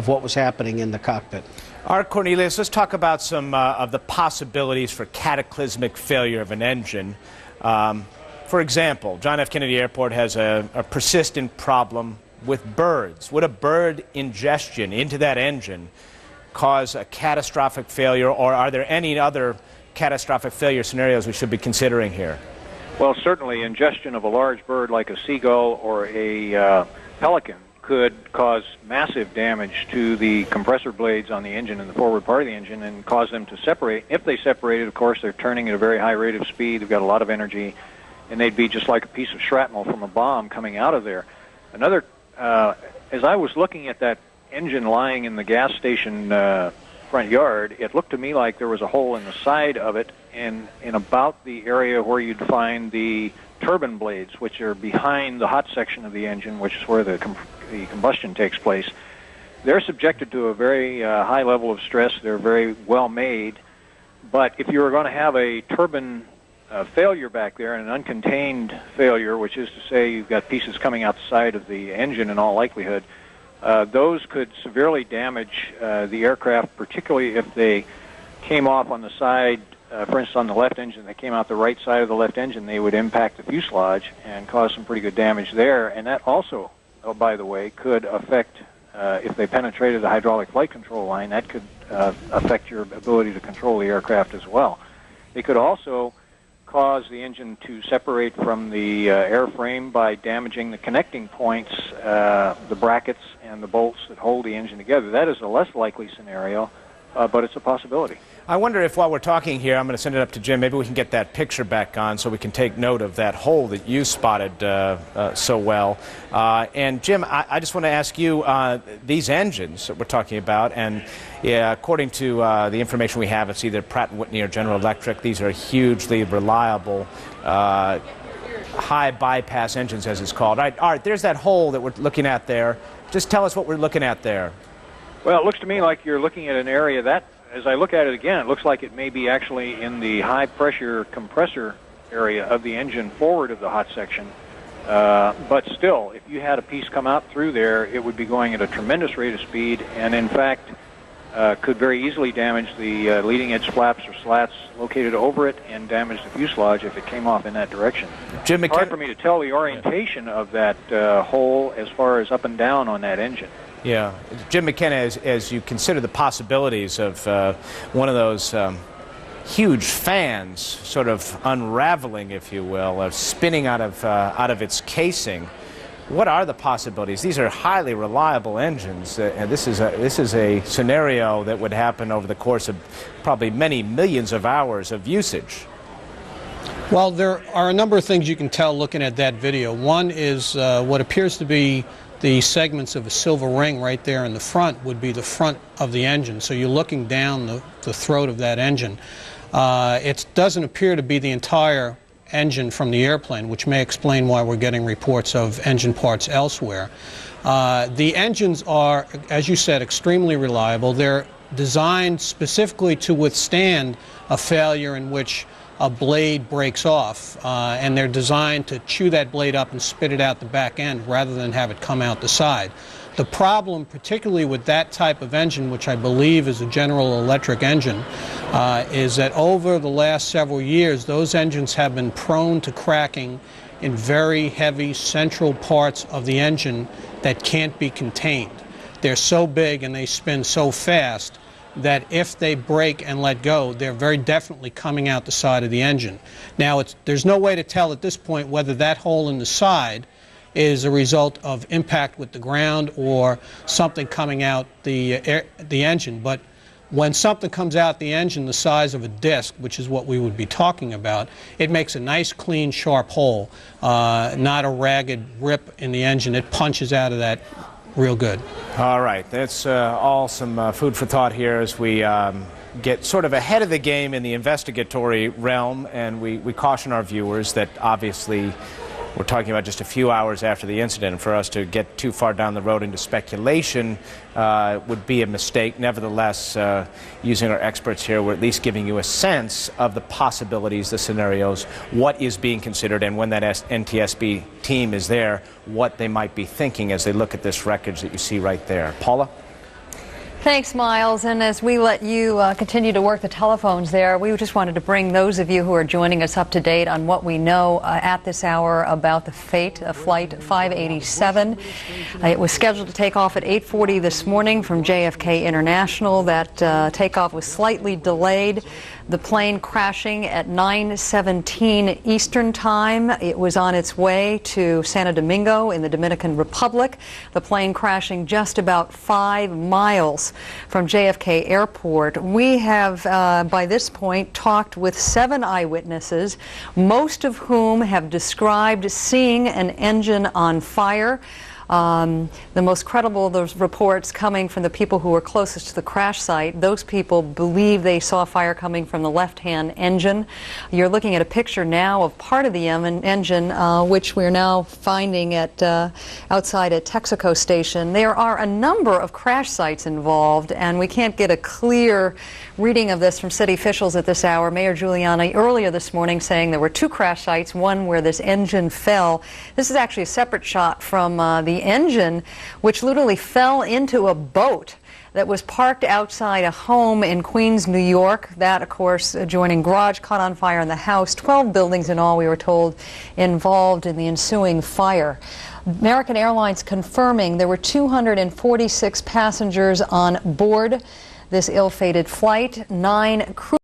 what was happening in the cockpit. Art Cornelius, let's talk about some of the possibilities for cataclysmic failure of an engine. For example, John F. Kennedy Airport has a persistent problem with birds. Would a bird ingestion into that engine cause a catastrophic failure, or are there any other catastrophic failure scenarios we should be considering here? Well, certainly ingestion of a large bird like a seagull or a pelican could cause massive damage to the compressor blades on the engine and the forward part of the engine and cause them to separate. If they separated, of course, they're turning at a very high rate of speed. They've got a lot of energy, and they'd be just like a piece of shrapnel from a bomb coming out of there. Another, as I was looking at that engine lying in the gas station front yard, it looked to me like there was a hole in the side of it and in about the area where you'd find the turbine blades, which are behind the hot section of the engine, which is where the combustion takes place. They're subjected to a very high level of stress. They're very well made. But if you were going to have a turbine failure back there, and an uncontained failure, which is to say you've got pieces coming out the side of the engine in all likelihood, those could severely damage the aircraft, particularly if they came off on the side. For instance, on the left engine, they came out the right side of the left engine, they would impact the fuselage and cause some pretty good damage there. And that also, oh, by the way, could affect, if they penetrated the hydraulic flight control line, that could affect your ability to control the aircraft as well. They could also cause the engine to separate from the airframe by damaging the connecting points, the brackets and the bolts that hold the engine together. That is a less likely scenario, but it's a possibility. I wonder if while we're talking here, I'm going to send it up to Jim, maybe we can get that picture back on so we can take note of that hole that you spotted so well. And Jim, I just want to ask you, these engines that we're talking about, and according to the information we have, it's either Pratt & Whitney or General Electric. These are hugely reliable high bypass engines, as it's called. All right, there's that hole that we're looking at there. Just tell us what we're looking at there. Well, it looks to me like you're looking at an area that, as I look at it again, it looks like it may be actually in the high-pressure compressor area of the engine forward of the hot section. But still, if you had a piece come out through there, it would be going at a tremendous rate of speed and, in fact, could very easily damage the leading-edge flaps or slats located over it and damage the fuselage if it came off in that direction. Jim, it's hard for me to tell the orientation of that hole as far as up and down on that engine. Yeah. Jim McKenna, as you consider the possibilities of one of those huge fans sort of unraveling, if you will, or spinning out of its casing, what are the possibilities? These are highly reliable engines, and this is a scenario that would happen over the course of probably many millions of hours of usage. Well, there are a number of things you can tell looking at that video. One is what appears to be the segments of a silver ring right there in the front would be the front of the engine. So you're looking down the throat of that engine. It doesn't appear to be the entire engine from the airplane, which may explain why we're getting reports of engine parts elsewhere. The engines are, as you said, extremely reliable. They're designed specifically to withstand a failure in which a blade breaks off, and they're designed to chew that blade up and spit it out the back end rather than have it come out the side. The problem, particularly with that type of engine, which I believe is a General Electric engine, is that over the last several years, those engines have been prone to cracking in very heavy central parts of the engine that can't be contained. They're so big and they spin so fast that if they break and let go, they're very definitely coming out the side of the engine. Now, there's no way to tell at this point whether that hole in the side is a result of impact with the ground or something coming out the engine. But when something comes out the engine the size of a disc, which is what we would be talking about, it makes a nice, clean, sharp hole, not a ragged rip in the engine. It punches out of that real good. All right, that's all some food for thought here as we get sort of ahead of the game in the investigatory realm, and we caution our viewers that obviously we're talking about just a few hours after the incident, and for us to get too far down the road into speculation would be a mistake. Nevertheless, using our experts here, we're at least giving you a sense of the possibilities, the scenarios, what is being considered, and when that NTSB team is there, what they might be thinking as they look at this wreckage that you see right there. Paula? Thanks, Miles. And as we let you continue to work the telephones there, we just wanted to bring those of you who are joining us up to date on what we know at this hour about the fate of Flight 587. It was scheduled to take off at 8:40 this morning from JFK International. That takeoff was slightly delayed. The plane crashing at 9:17 Eastern Time. It was on its way to Santo Domingo in the Dominican Republic. The plane crashing just about 5 miles from JFK Airport. We have, by this point, talked with 7 eyewitnesses, most of whom have described seeing an engine on fire. The most credible of those reports coming from the people who were closest to the crash site. Those people believe they saw fire coming from the left-hand engine. You're looking at a picture now of part of the engine, which we're now finding at outside at Texaco Station. There are a number of crash sites involved, and we can't get a clear reading of this from city officials at this hour. Mayor Giuliani earlier this morning saying there were 2 crash sites, one where this engine fell. This is actually a separate shot from the engine, which literally fell into a boat that was parked outside a home in Queens, New York. That, of course, adjoining garage caught on fire in the house. 12 buildings in all, we were told, involved in the ensuing fire. American Airlines confirming there were 246 passengers on board this ill-fated flight. 9 crew